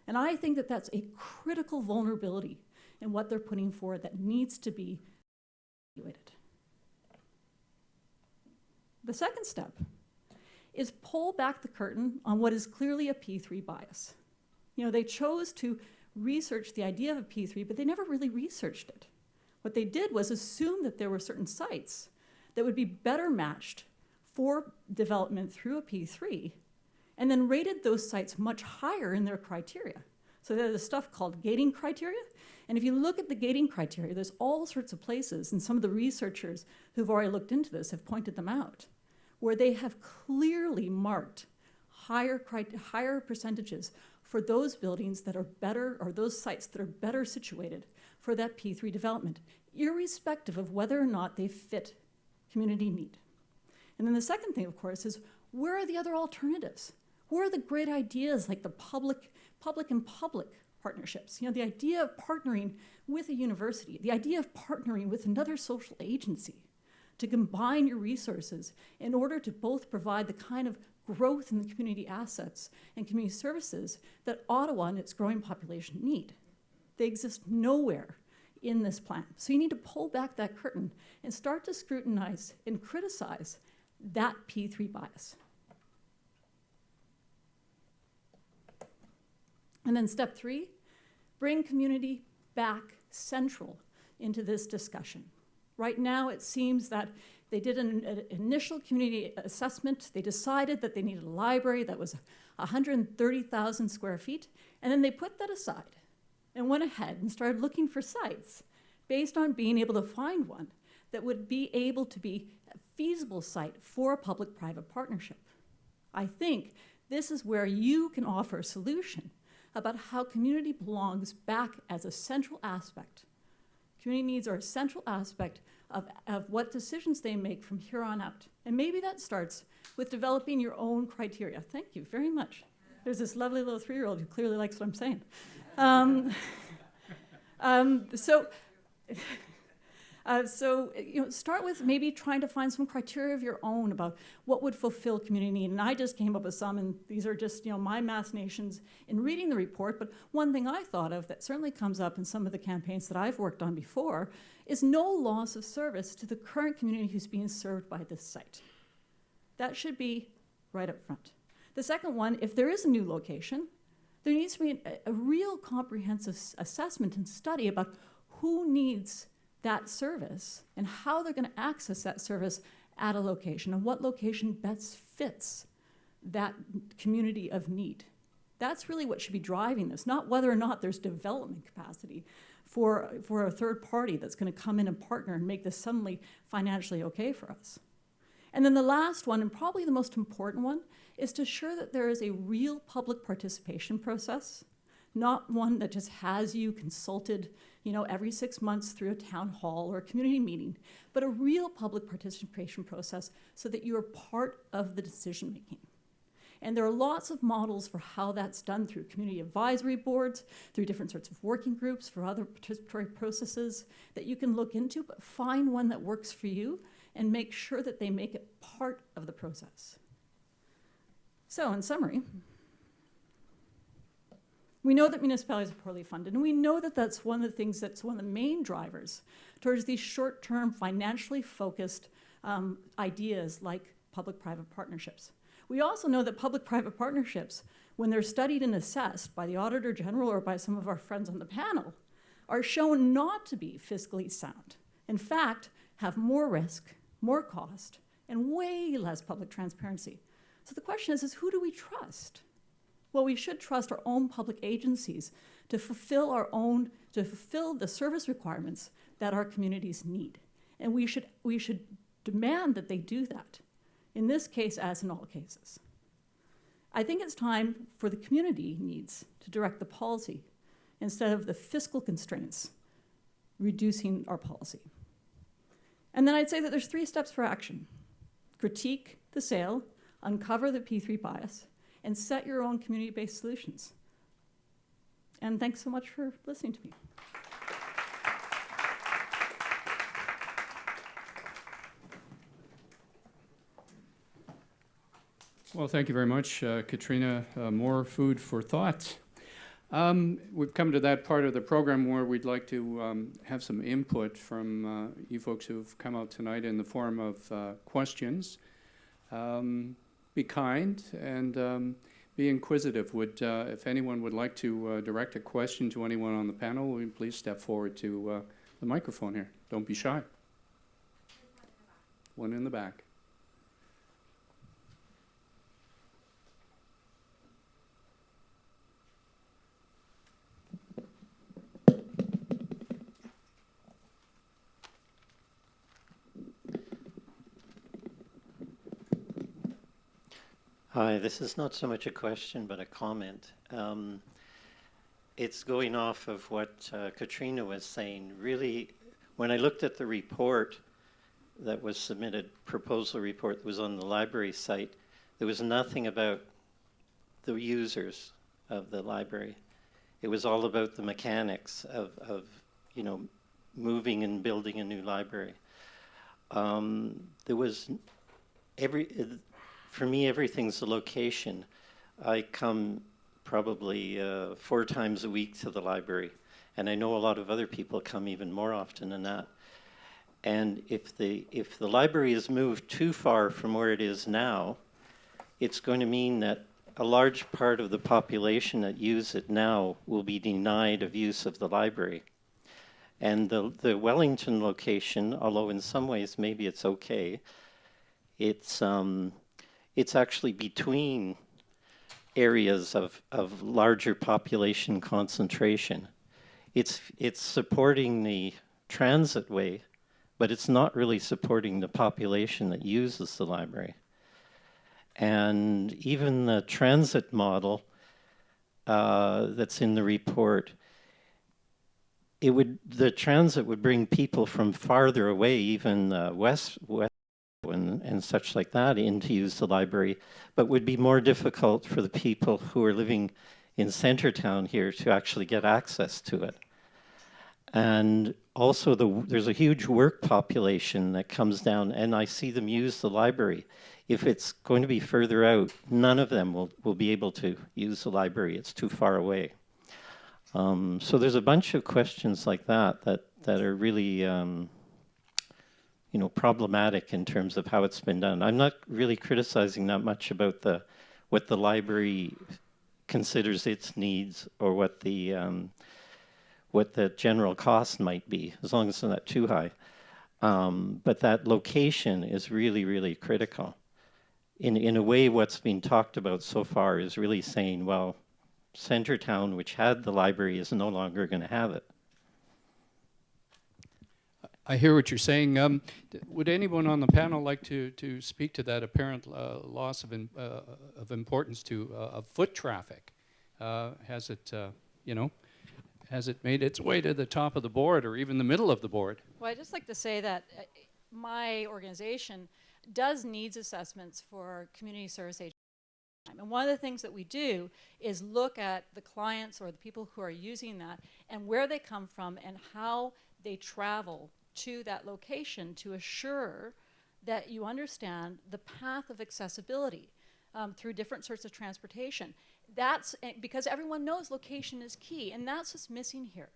And I think that that's a critical vulnerability in what they're putting forward that needs to be evaluated. The second step is pull back the curtain on what is clearly a P3 bias. You know, they chose to research the idea of a P3, but they never really researched it. What they did was assume that there were certain sites that would be better matched for development through a P3, and then rated those sites much higher in their criteria. So there's stuff called gating criteria, and if you look at the gating criteria, there's all sorts of places, and some of the researchers who've already looked into this have pointed them out, where they have clearly marked higher percentages for those buildings that are better, or those sites that are better situated for that P3 development, irrespective of whether or not they fit community need. And then the second thing, of course, is where are the other alternatives? Where are the great ideas like the public and public partnerships? You know, the idea of partnering with a university, the idea of partnering with another social agency to combine your resources in order to both provide the kind of growth in the community assets and community services that Ottawa and its growing population need. They exist nowhere in this plan. So you need to pull back that curtain and start to scrutinize and criticize that P3 bias. And then step 3, bring community back central into this discussion. Right now, it seems that they did an initial community assessment. They decided that they needed a library that was 130,000 square feet, and then they put that aside and went ahead and started looking for sites based on being able to find one that would be able to be a feasible site for a public-private partnership. I think this is where you can offer a solution about how community belongs back as a central aspect. Community needs are a central aspect of what decisions they make from here on out. And maybe that starts with developing your own criteria. Thank you very much. There's this lovely little 3-year-old who clearly likes what I'm saying. So start with maybe trying to find some criteria of your own about what would fulfill community need. And I just came up with some, and these are just my machinations in reading the report. But one thing I thought of that certainly comes up in some of the campaigns that I've worked on before is no loss of service to the current community who's being served by this site. That should be right up front. The second one, if there is a new location, there needs to be a real comprehensive assessment and study about who needs that service and how they're going to access that service at a location and what location best fits that community of need. That's really what should be driving this, not whether or not there's development capacity for a third party that's going to come in and partner and make this suddenly financially okay for us. And then the last one, and probably the most important one, is to ensure that there is a real public participation process, not one that just has you consulted every 6 months through a town hall or a community meeting, but a real public participation process so that you are part of the decision making. And there are lots of models for how that's done through community advisory boards, through different sorts of working groups, for other participatory processes that you can look into, but find one that works for you and make sure that they make it part of the process. So in summary, We know that municipalities are poorly funded, and we know that that's one of the things that's one of the main drivers towards these short-term, financially focused ideas like public-private partnerships. We also know that public-private partnerships, when they're studied and assessed by the Auditor General or by some of our friends on the panel, are shown not to be fiscally sound. In fact, have more risk, more cost, and way less public transparency. So the question is who do we trust? Well, we should trust our own public agencies to fulfill the service requirements that our communities need. And we should demand that they do that, in this case as in all cases. I think it's time for the community needs to direct the policy instead of the fiscal constraints reducing our policy. And then I'd say that there's 3 steps for action. Critique the sale, uncover the P3 bias, and set your own community-based solutions. And thanks so much for listening to me. Well, thank you very much, Katrina. More food for thought. We've come to that part of the program where we'd like to have some input from you folks who've come out tonight in the form of questions. Be kind and be inquisitive. If anyone would like to direct a question to anyone on the panel, please step forward to the microphone here. Don't be shy. One in the back. Hi, this is not so much a question, but a comment. It's going off of what Katrina was saying. Really, when I looked at the report that was submitted, proposal report that was on the library site, there was nothing about the users of the library. It was all about the mechanics of moving and building a new library. There was for me, everything's the location. I come probably 4 times a week to the library, and I know a lot of other people come even more often than that. And if the library is moved too far from where it is now, it's going to mean that a large part of the population that use it now will be denied of use of the library. And the Wellington location, although in some ways maybe it's okay, it's actually between areas of larger population concentration. It's supporting the transit way, but it's not really supporting the population that uses the library. And even the transit model that's in the report, the transit would bring people from farther away, even west and such like that, in to use the library, but would be more difficult for the people who are living in Centertown here to actually get access to it. And also there's a huge work population that comes down, and I see them use the library. If it's going to be further out, none of them will be able to use the library. It's too far away. So there's a bunch of questions like that are really problematic in terms of how it's been done. I'm not really criticizing that much about what the library considers its needs or what the general cost might be, as long as it's not too high. But that location is really, really critical. In a way, what's been talked about so far is really saying, well, Centertown, which had the library, is no longer going to have it. I hear what you're saying. Would anyone on the panel like to speak to that apparent loss of importance of foot traffic? Has it made its way to the top of the board or even the middle of the board? Well, I'd just like to say that my organization does needs assessments for community service agencies. And one of the things that we do is look at the clients or the people who are using that and where they come from and how they travel to that location to assure that you understand the path of accessibility through different sorts of transportation. that's because everyone knows location is key, and that's what's missing here.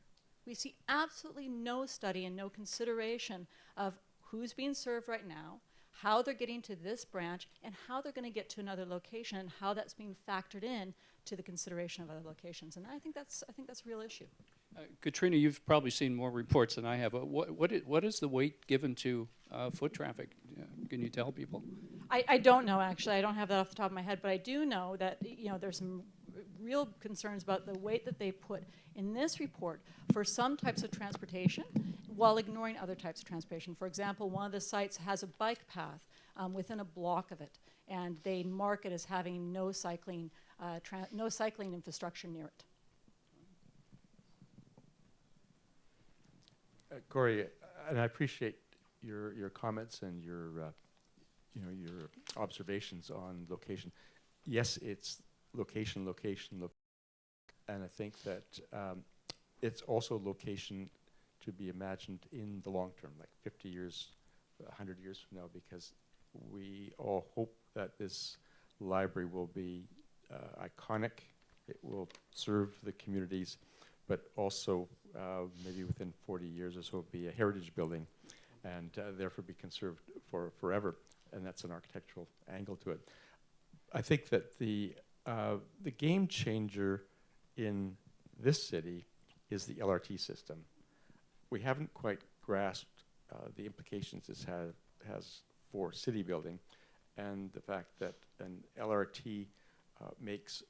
We see absolutely no study and no consideration of who's being served right now, how they're getting to this branch, and how they're going to get to another location, and how that's being factored in to the consideration of other locations. And I think that's a real issue. Katrina, you've probably seen more reports than I have. What is the weight given to foot traffic? Can you tell people? I don't know, actually. I don't have that off the top of my head, but I do know that there's some real concerns about the weight that they put in this report for some types of transportation while ignoring other types of transportation. For example, one of the sites has a bike path within a block of it, and they mark it as having no cycling infrastructure near it. Corey, and I appreciate your comments and your observations on location. Yes, it's location, and I think that it's also location to be imagined in the long term, like 50 years, 100 years from now, because we all hope that this library will be iconic. It will serve the communities, but also maybe within 40 years or so be a heritage building and therefore be conserved for forever. And that's an architectural angle to it. I think that the game changer in this city is the LRT system. We haven't quite grasped the implications this has for city building, and the fact that an LRT makes,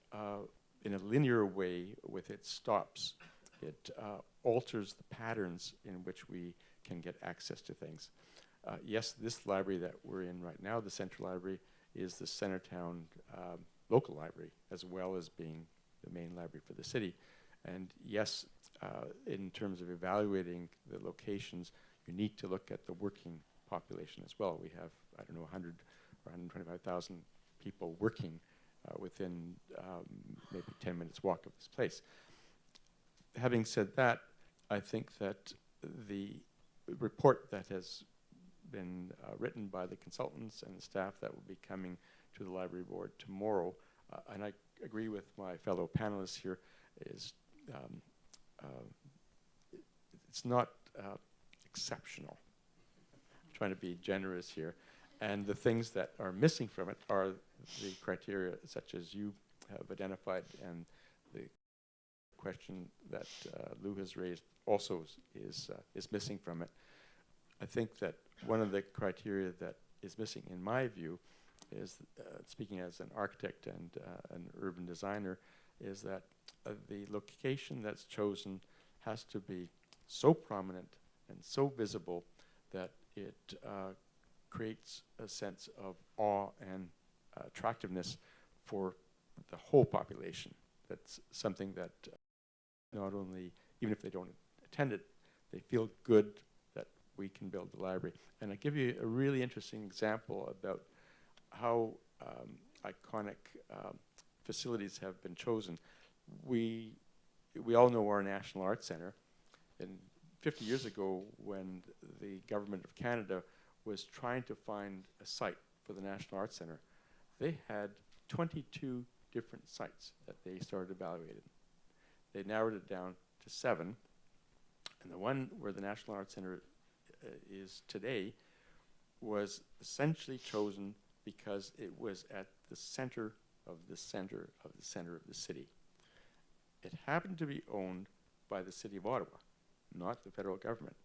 in a linear way with its stops, it alters the patterns in which we can get access to things. Yes, this library that we're in right now, the Central Library, is the Centertown local library, as well as being the main library for the city. And yes, in terms of evaluating the locations, you need to look at the working population as well. We have, I don't know, 100 or 125,000 people working within maybe 10 minutes walk of this place. Having said that, I think that the report that has been written by the consultants and the staff that will be coming to the library board tomorrow, and I agree with my fellow panelists here, is it's not exceptional. I'm trying to be generous here. And the things that are missing from it are the criteria such as you have identified, and the question that Lou has raised also is missing from it. I think that one of the criteria that is missing, in my view, is, speaking as an architect and an urban designer, is that the location that's chosen has to be so prominent and so visible that it creates a sense of awe and attractiveness for the whole population. That's something that not only, even if they don't attend it, they feel good that we can build the library. And I'll give you a really interesting example about how iconic facilities have been chosen. We all know our National Arts Centre, and 50 years ago when the Government of Canada was trying to find a site for the National Arts Centre, they had 22 different sites that they started evaluating. They narrowed it down to 7, and the one where the National Arts Centre is today was essentially chosen because it was at the center of the center of the center of the city. It happened to be owned by the City of Ottawa, not the federal government.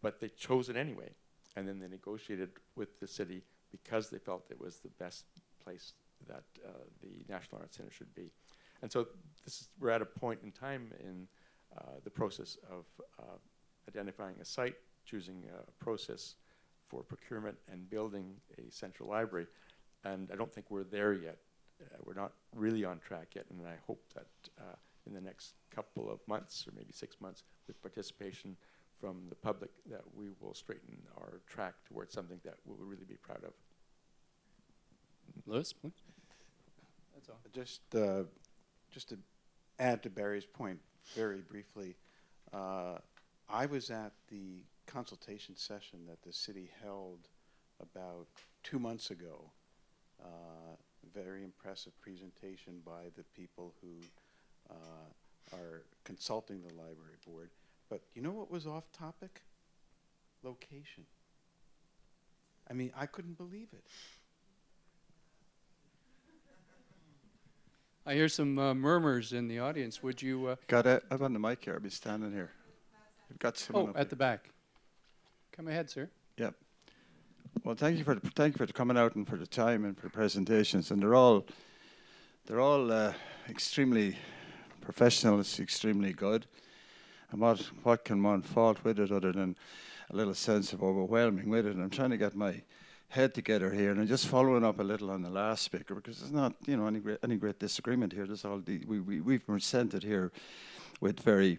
But they chose it anyway, and then they negotiated with the city because they felt it was the best place that the National Arts Centre should be. And so we're at a point in time in the process of identifying a site, choosing a process for procurement and building a central library. And I don't think we're there yet. We're not really on track yet, and I hope that in the next couple of months, or maybe 6 months, with participation from the public, that we will straighten our track towards something that we'll really be proud of. Louis, please. That's all. Just to add to Barry's point very briefly, I was at the consultation session that the city held about 2 months ago. very impressive presentation by the people who are consulting the library board. But you know what was off topic? Location. I mean, I couldn't believe it. I hear some murmurs in the audience. Would you? I've got the mic here. I'll be standing here. You've got someone Oh, up at the back. Come ahead, sir. Yep. Well, thank you for coming out and for the time and for the presentations. And they're all extremely professional. It's extremely good. And what can one fault with it other than a little sense of overwhelming with it? And I'm trying to get my head together here, and I'm just following up a little on the last speaker, because there's not, any great disagreement here. There's all we've presented here with very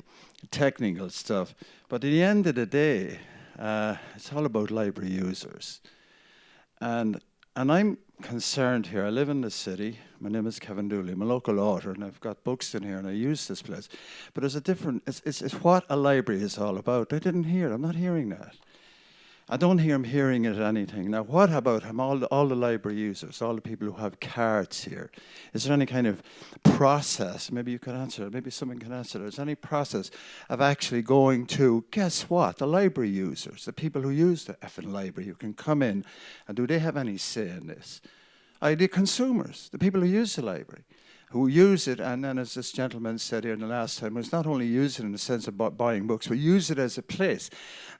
technical stuff, but at the end of the day, it's all about library users, and I'm concerned here. I live in the city. My name is Kevin Dooley. I'm a local author, and I've got books in here, and I use this place. But there's a different. It's what a library is all about. I'm not hearing that. I don't hear him hearing it anything. Now, what about him, all the library users, all the people who have cards here? Is there any kind of process? Maybe you could answer it. Maybe someone can answer it. Is there any process of actually going to, guess what, the library users, the people who use the effing library, who can come in, and do they have any say in this? The consumers, the people who use the library, who use it, and then as this gentleman said here in the last time, it's not only use it in the sense of buying books, but use it as a place.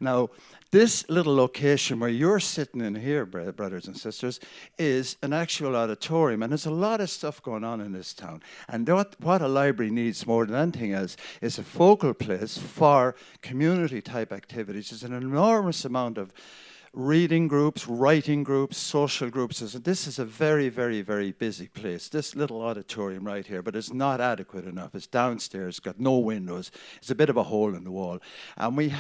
Now, this little location where you're sitting in here, brothers and sisters, is an actual auditorium, and there's a lot of stuff going on in this town. And what a library needs more than anything else is a focal place for community-type activities. There's an enormous amount of reading groups, writing groups, social groups. This is a very, very, very busy place. This little auditorium right here, but it's not adequate enough. It's downstairs, got no windows. It's a bit of a hole in the wall. And when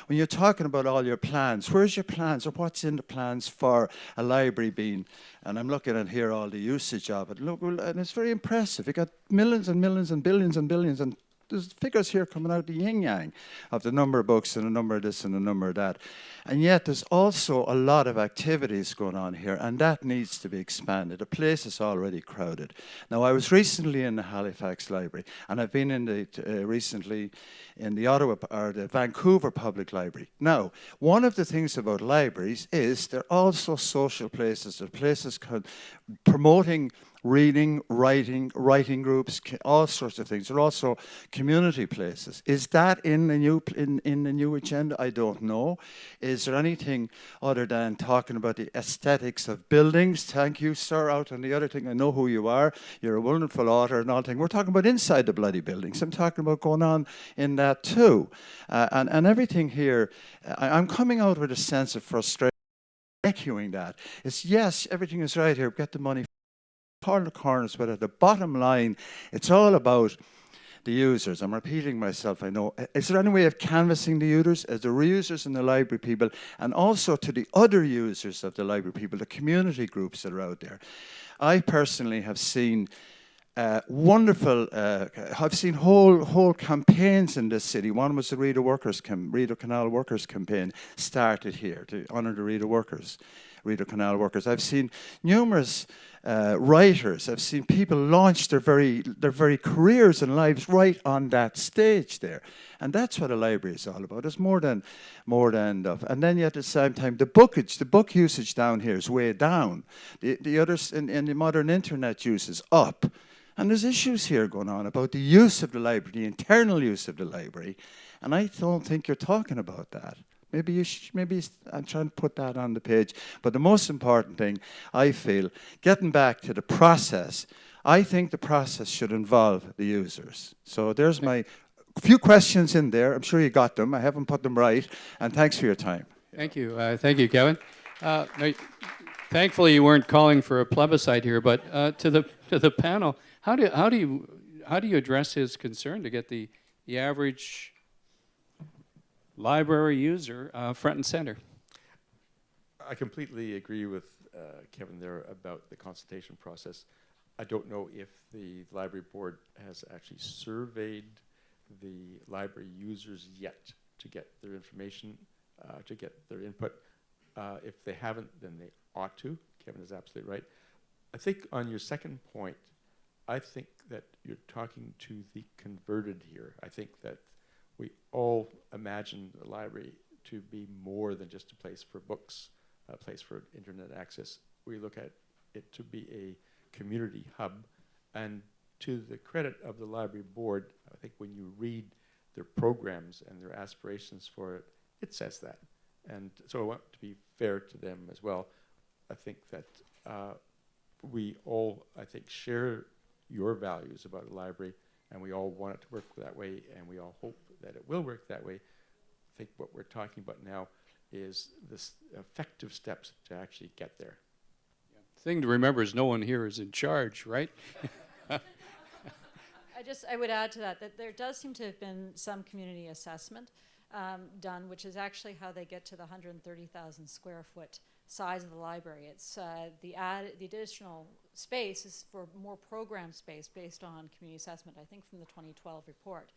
you're talking about all your plans, where's your plans, or what's in the plans for a library being? And I'm looking at here all the usage of it. Look, and it's very impressive. You got millions and millions and billions, and there's figures here coming out the yin-yang of the number of books and the number of this and the number of that. And yet there's also a lot of activities going on here, and that needs to be expanded. The place is already crowded. Now, I was recently in the Halifax Library, and I've been in recently in the Ottawa or the Vancouver Public Library. Now, one of the things about libraries is they're also social places. They're places promoting reading, writing groups, all sorts of things. They're also community places. Is that in the new agenda? I don't know. Is there anything other than talking about the aesthetics of buildings? Thank you, sir. Out on the other thing, I know who you are. You're a wonderful author and all thing. We're talking about inside the bloody buildings. I'm talking about going on in that too, and everything here. I'm coming out with a sense of frustration, echoing that. It's yes, everything is right here. Get the money. Turn the corners, but at the bottom line, it's all about the users. I'm repeating myself, I know. Is there any way of canvassing the users, as the users and the library people, and also to the other users of the library people, the community groups that are out there? I personally have seen I've seen whole campaigns in this city. One was the Reader Canal Workers campaign, started here to honour the Reader Canal Workers. I've seen numerous writers. I've seen people launch their very careers and lives right on that stage there, and that's what a library is all about. It's more than enough. And then yet at the same time, the book usage down here is way down. The others in the modern internet use is up. And there's issues here going on about the use of the library, the internal use of the library, and I don't think you're talking about that. Maybe I'm trying to put that on the page. But the most important thing, I feel, getting back to the process, I think the process should involve the users. So there's my few questions in there. I'm sure you got them. I haven't put them right. And thanks for your time. Thank you. Thank you, Kevin. Thankfully, you weren't calling for a plebiscite here, but to the panel, how do you address his concern to get the average library user front and center? I completely agree with Kevin there about the consultation process. I don't know if the library board has actually surveyed the library users yet to get their information, to get their input. If they haven't, then they ought to. Kevin is absolutely right. I think on your second point, I think that you're talking to the converted here. I think that we all imagine the library to be more than just a place for books, a place for internet access. We look at it to be a community hub. And to the credit of the library board, I think when you read their programs and their aspirations for it, it says that. And so I want to be fair to them as well. I think that we all, I think, share your values about the library, and we all want it to work that way, and we all hope that it will work that way. I think what we're talking about now is this effective steps to actually get there. The thing to remember is no one here is in charge, right? I would add to that there does seem to have been some community assessment done, which is actually how they get to the 130,000 square foot size of the library. It's the additional space is for more program space based on community assessment, I think from the 2012 report.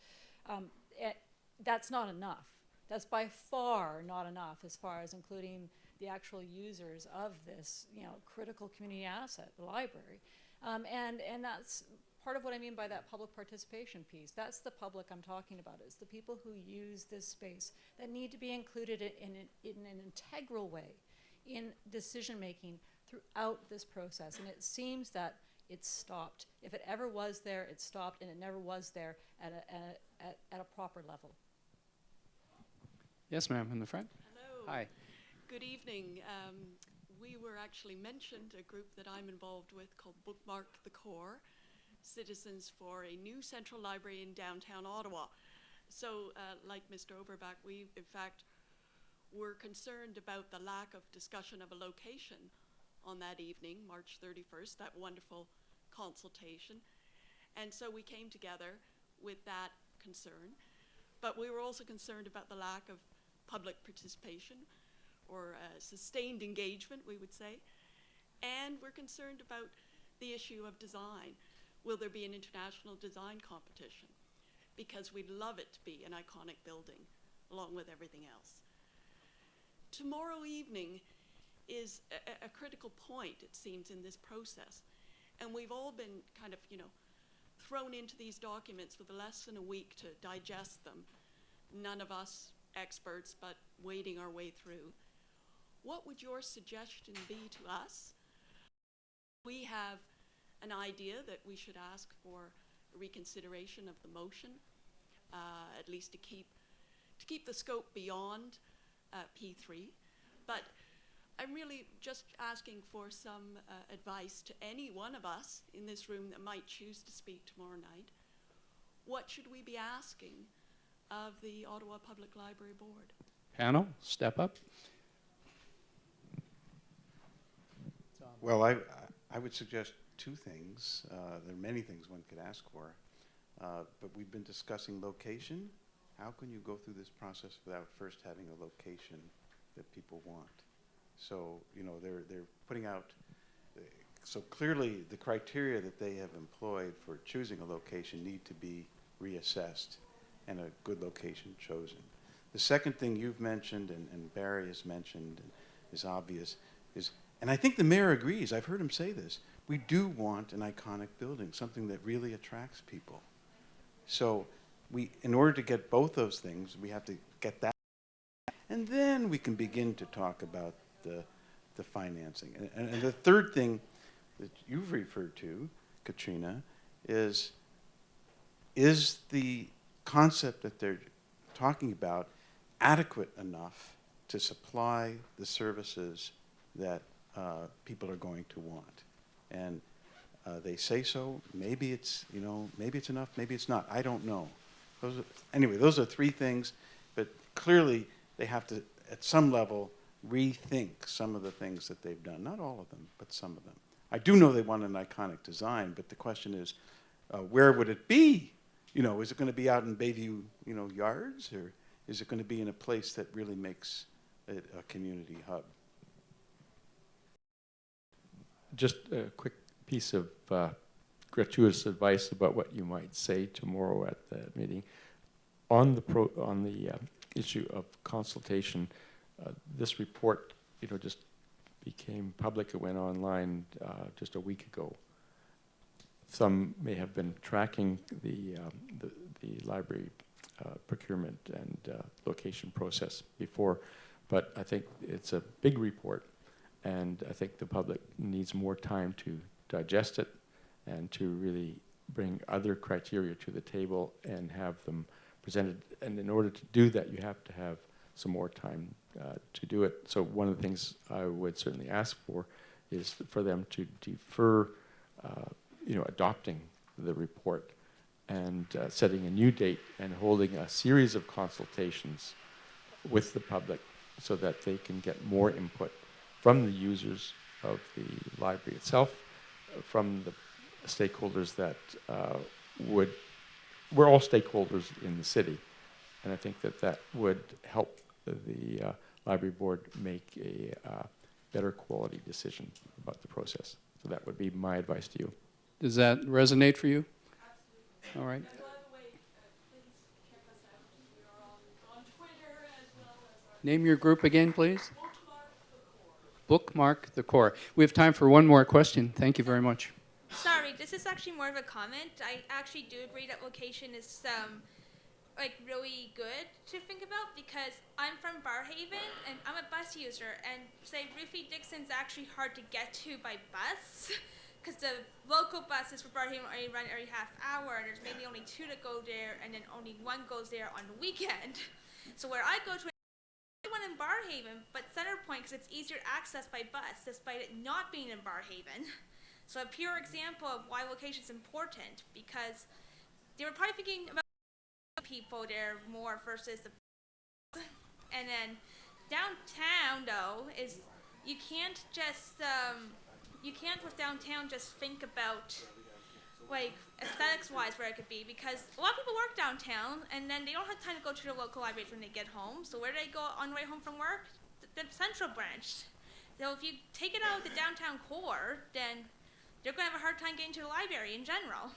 That's not enough. That's by far not enough as far as including the actual users of this, critical community asset, the library. And that's part of what I mean by that public participation piece. That's the public I'm talking about. It's the people who use this space that need to be included in an integral way in decision making throughout this process. And it seems that it's stopped. If it ever was there, it stopped, and it never was there at a proper level. Yes, ma'am, in the front. Hello. Hi. Good evening. We were actually mentioned, a group that I'm involved with called Bookmark the Core, Citizens for a New Central Library in downtown Ottawa. So like Mr. Oberbach, we in fact were concerned about the lack of discussion of a location on that evening, March 31st, that wonderful consultation. And so we came together with that concern. But we were also concerned about the lack of public participation or sustained engagement, we would say. And we're concerned about the issue of design. Will there be an international design competition? Because we'd love it to be an iconic building, along with everything else. Tomorrow evening is a critical point, it seems, in this process. And we've all been kind of, thrown into these documents with less than a week to digest them. None of us experts, but wading our way through. What would your suggestion be to us? We have an idea that we should ask for a reconsideration of the motion, at least to keep the scope beyond P3. But I'm really just asking for some advice to any one of us in this room that might choose to speak tomorrow night. What should we be asking of the Ottawa Public Library Board? Panel, step up. Well, I would suggest two things. There are many things one could ask for, but we've been discussing location. How can you go through this process without first having a location that people want? So, they're putting out, so clearly the criteria that they have employed for choosing a location need to be reassessed and a good location chosen. The second thing you've mentioned and Barry has mentioned and is obvious is, and I think the mayor agrees, I've heard him say this, we do want an iconic building, something that really attracts people. So in order to get both those things, we have to get that, and then we can begin to talk about the financing. And the third thing that you've referred to, Katrina, is the concept that they're talking about adequate enough to supply the services that people are going to want? And they say so. Maybe it's, maybe it's enough, maybe it's not. I don't know. Those are three things, but clearly they have to, at some level, rethink some of the things that they've done. Not all of them, but some of them. I do know they want an iconic design, but the question is, where would it be? Is it going to be out in Bayview, yards, or is it going to be in a place that really makes it a community hub? Just a quick piece of gratuitous advice about what you might say tomorrow at the meeting. On the issue of consultation, this report, just became public. It went online just a week ago. Some may have been tracking the library procurement and location process before, but I think it's a big report, and I think the public needs more time to digest it and to really bring other criteria to the table and have them presented. And in order to do that, you have to have some more time to do it. So one of the things I would certainly ask for is for them to defer adopting the report and setting a new date and holding a series of consultations with the public so that they can get more input from the users of the library itself, from the stakeholders that we're all stakeholders in the city. And I think that would help the library board make a better quality decision about the process. So that would be my advice to you. Does that resonate for you? Absolutely. All right. And by the way, please check us out. We are on Twitter as well as our Name your group again, please. Bookmark the Core. Bookmark the Core. We have time for one more question. Thank you very much. Sorry, this is actually more of a comment. I actually do agree that location is really good to think about, because I'm from Barhaven and I'm a bus user, and say Ruthie Dixon's actually hard to get to by bus because the local buses for Barhaven only run every half hour, and there's maybe only 2 that go there, and then only 1 goes there on the weekend. So where I go to one in Barhaven, but Center Point, because it's easier access by bus despite it not being in Barhaven. So a pure example of why location is important, because they were probably thinking about people there more versus the. And then downtown though is you can't just with downtown just think about like aesthetics wise where it could be, because a lot of people work downtown and then they don't have time to go to their local libraries when they get home. So where do they go on the way home from work? The central branch. So if you take it out of the downtown core, then they're going to have a hard time getting to the library in general.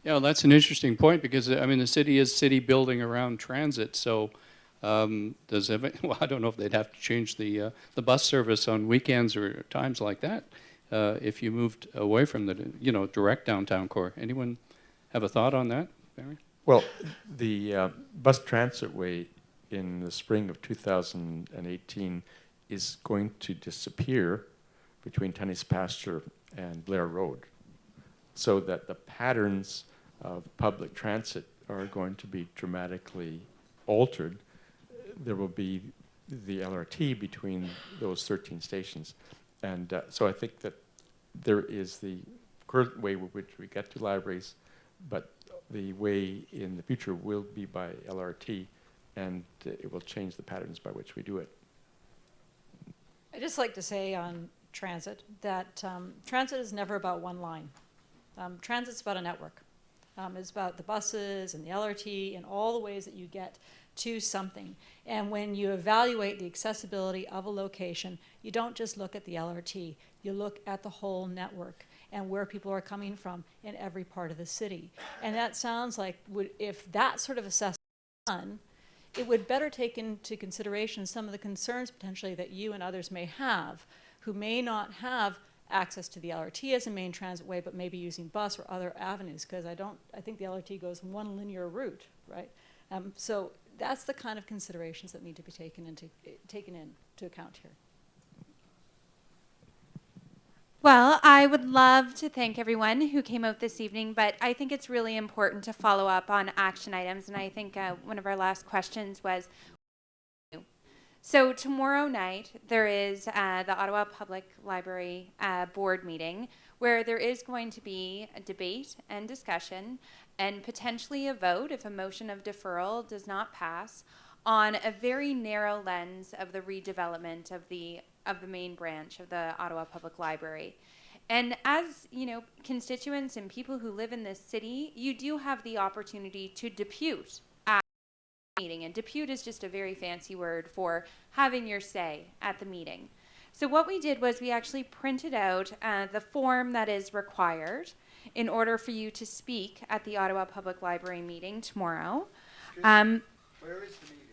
Yeah, well, that's an interesting point, because I mean the city is city building around transit. So well, I don't know if they'd have to change the bus service on weekends or times like that if you moved away from the direct downtown core. Anyone have a thought on that, Barry? Well, the bus transitway in the spring of 2018 is going to disappear between Tenny's Pasture and Blair Road, so that the patterns of public transit are going to be dramatically altered. There will be the LRT between those 13 stations. And so I think that there is the current way with which we get to libraries, but the way in the future will be by LRT, and it will change the patterns by which we do it. I just like to say on transit that transit is never about one line. Transit's about a network. It's about the buses and the LRT and all the ways that you get to something. And when you evaluate the accessibility of a location, you don't just look at the LRT, you look at the whole network and where people are coming from in every part of the city. And that sounds like if that sort of assessment is done, it would better take into consideration some of the concerns potentially that you and others may have who may not have access to the LRT as a main transit way, but maybe using bus or other avenues, because I think the LRT goes one linear route, right? So that's the kind of considerations that need to be taken into account here. Well, I would love to thank everyone who came out this evening, but I think it's really important to follow up on action items, and I think one of our last questions was, so tomorrow night there is the Ottawa Public Library board meeting where there is going to be a debate and discussion and potentially a vote if a motion of deferral does not pass on a very narrow lens of the redevelopment of the main branch of the Ottawa Public Library. And as constituents and people who live in this city, you do have the opportunity to depute meeting, and depute is just a very fancy word for having your say at the meeting. So what we did was we actually printed out the form that is required in order for you to speak at the Ottawa Public Library meeting tomorrow. Where is the meeting?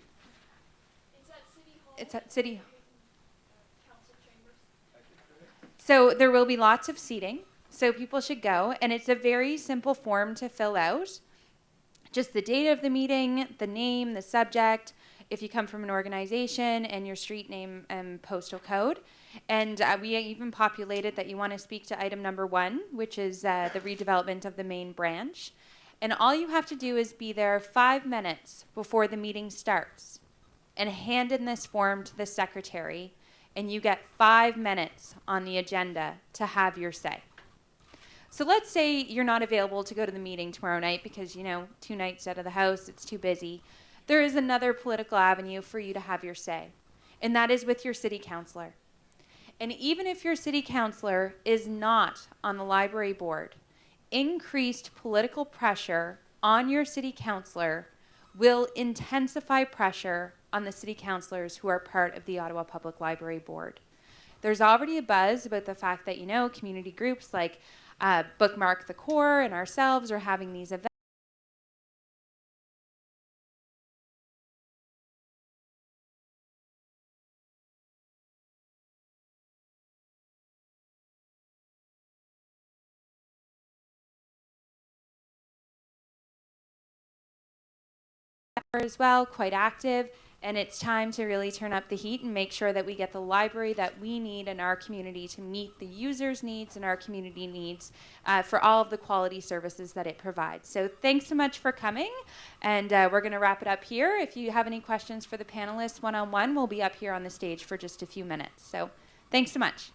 It's at City Hall. It's at City Council chambers. So there will be lots of seating, so people should go, and it's a very simple form to fill out. Just the date of the meeting, the name, the subject, if you come from an organization, and your street name and postal code. And we even populated that you want to speak to item number 1, which is the redevelopment of the main branch. And all you have to do is be there 5 minutes before the meeting starts and hand in this form to the secretary, and you get 5 minutes on the agenda to have your say. So let's say you're not available to go to the meeting tomorrow night because, 2 nights out of the house, it's too busy. There is another political avenue for you to have your say, and that is with your city councilor. And even if your city councilor is not on the library board, increased political pressure on your city councilor will intensify pressure on the city councilors who are part of the Ottawa Public Library Board. There's already a buzz about the fact that, community groups like Bookmark the Core and ourselves are having these events as well, quite active. And it's time to really turn up the heat and make sure that we get the library that we need in our community to meet the users' needs and our community needs for all of the quality services that it provides. So thanks so much for coming, and we're going to wrap it up here. If you have any questions for the panelists one-on-one, we'll be up here on the stage for just a few minutes. So thanks so much.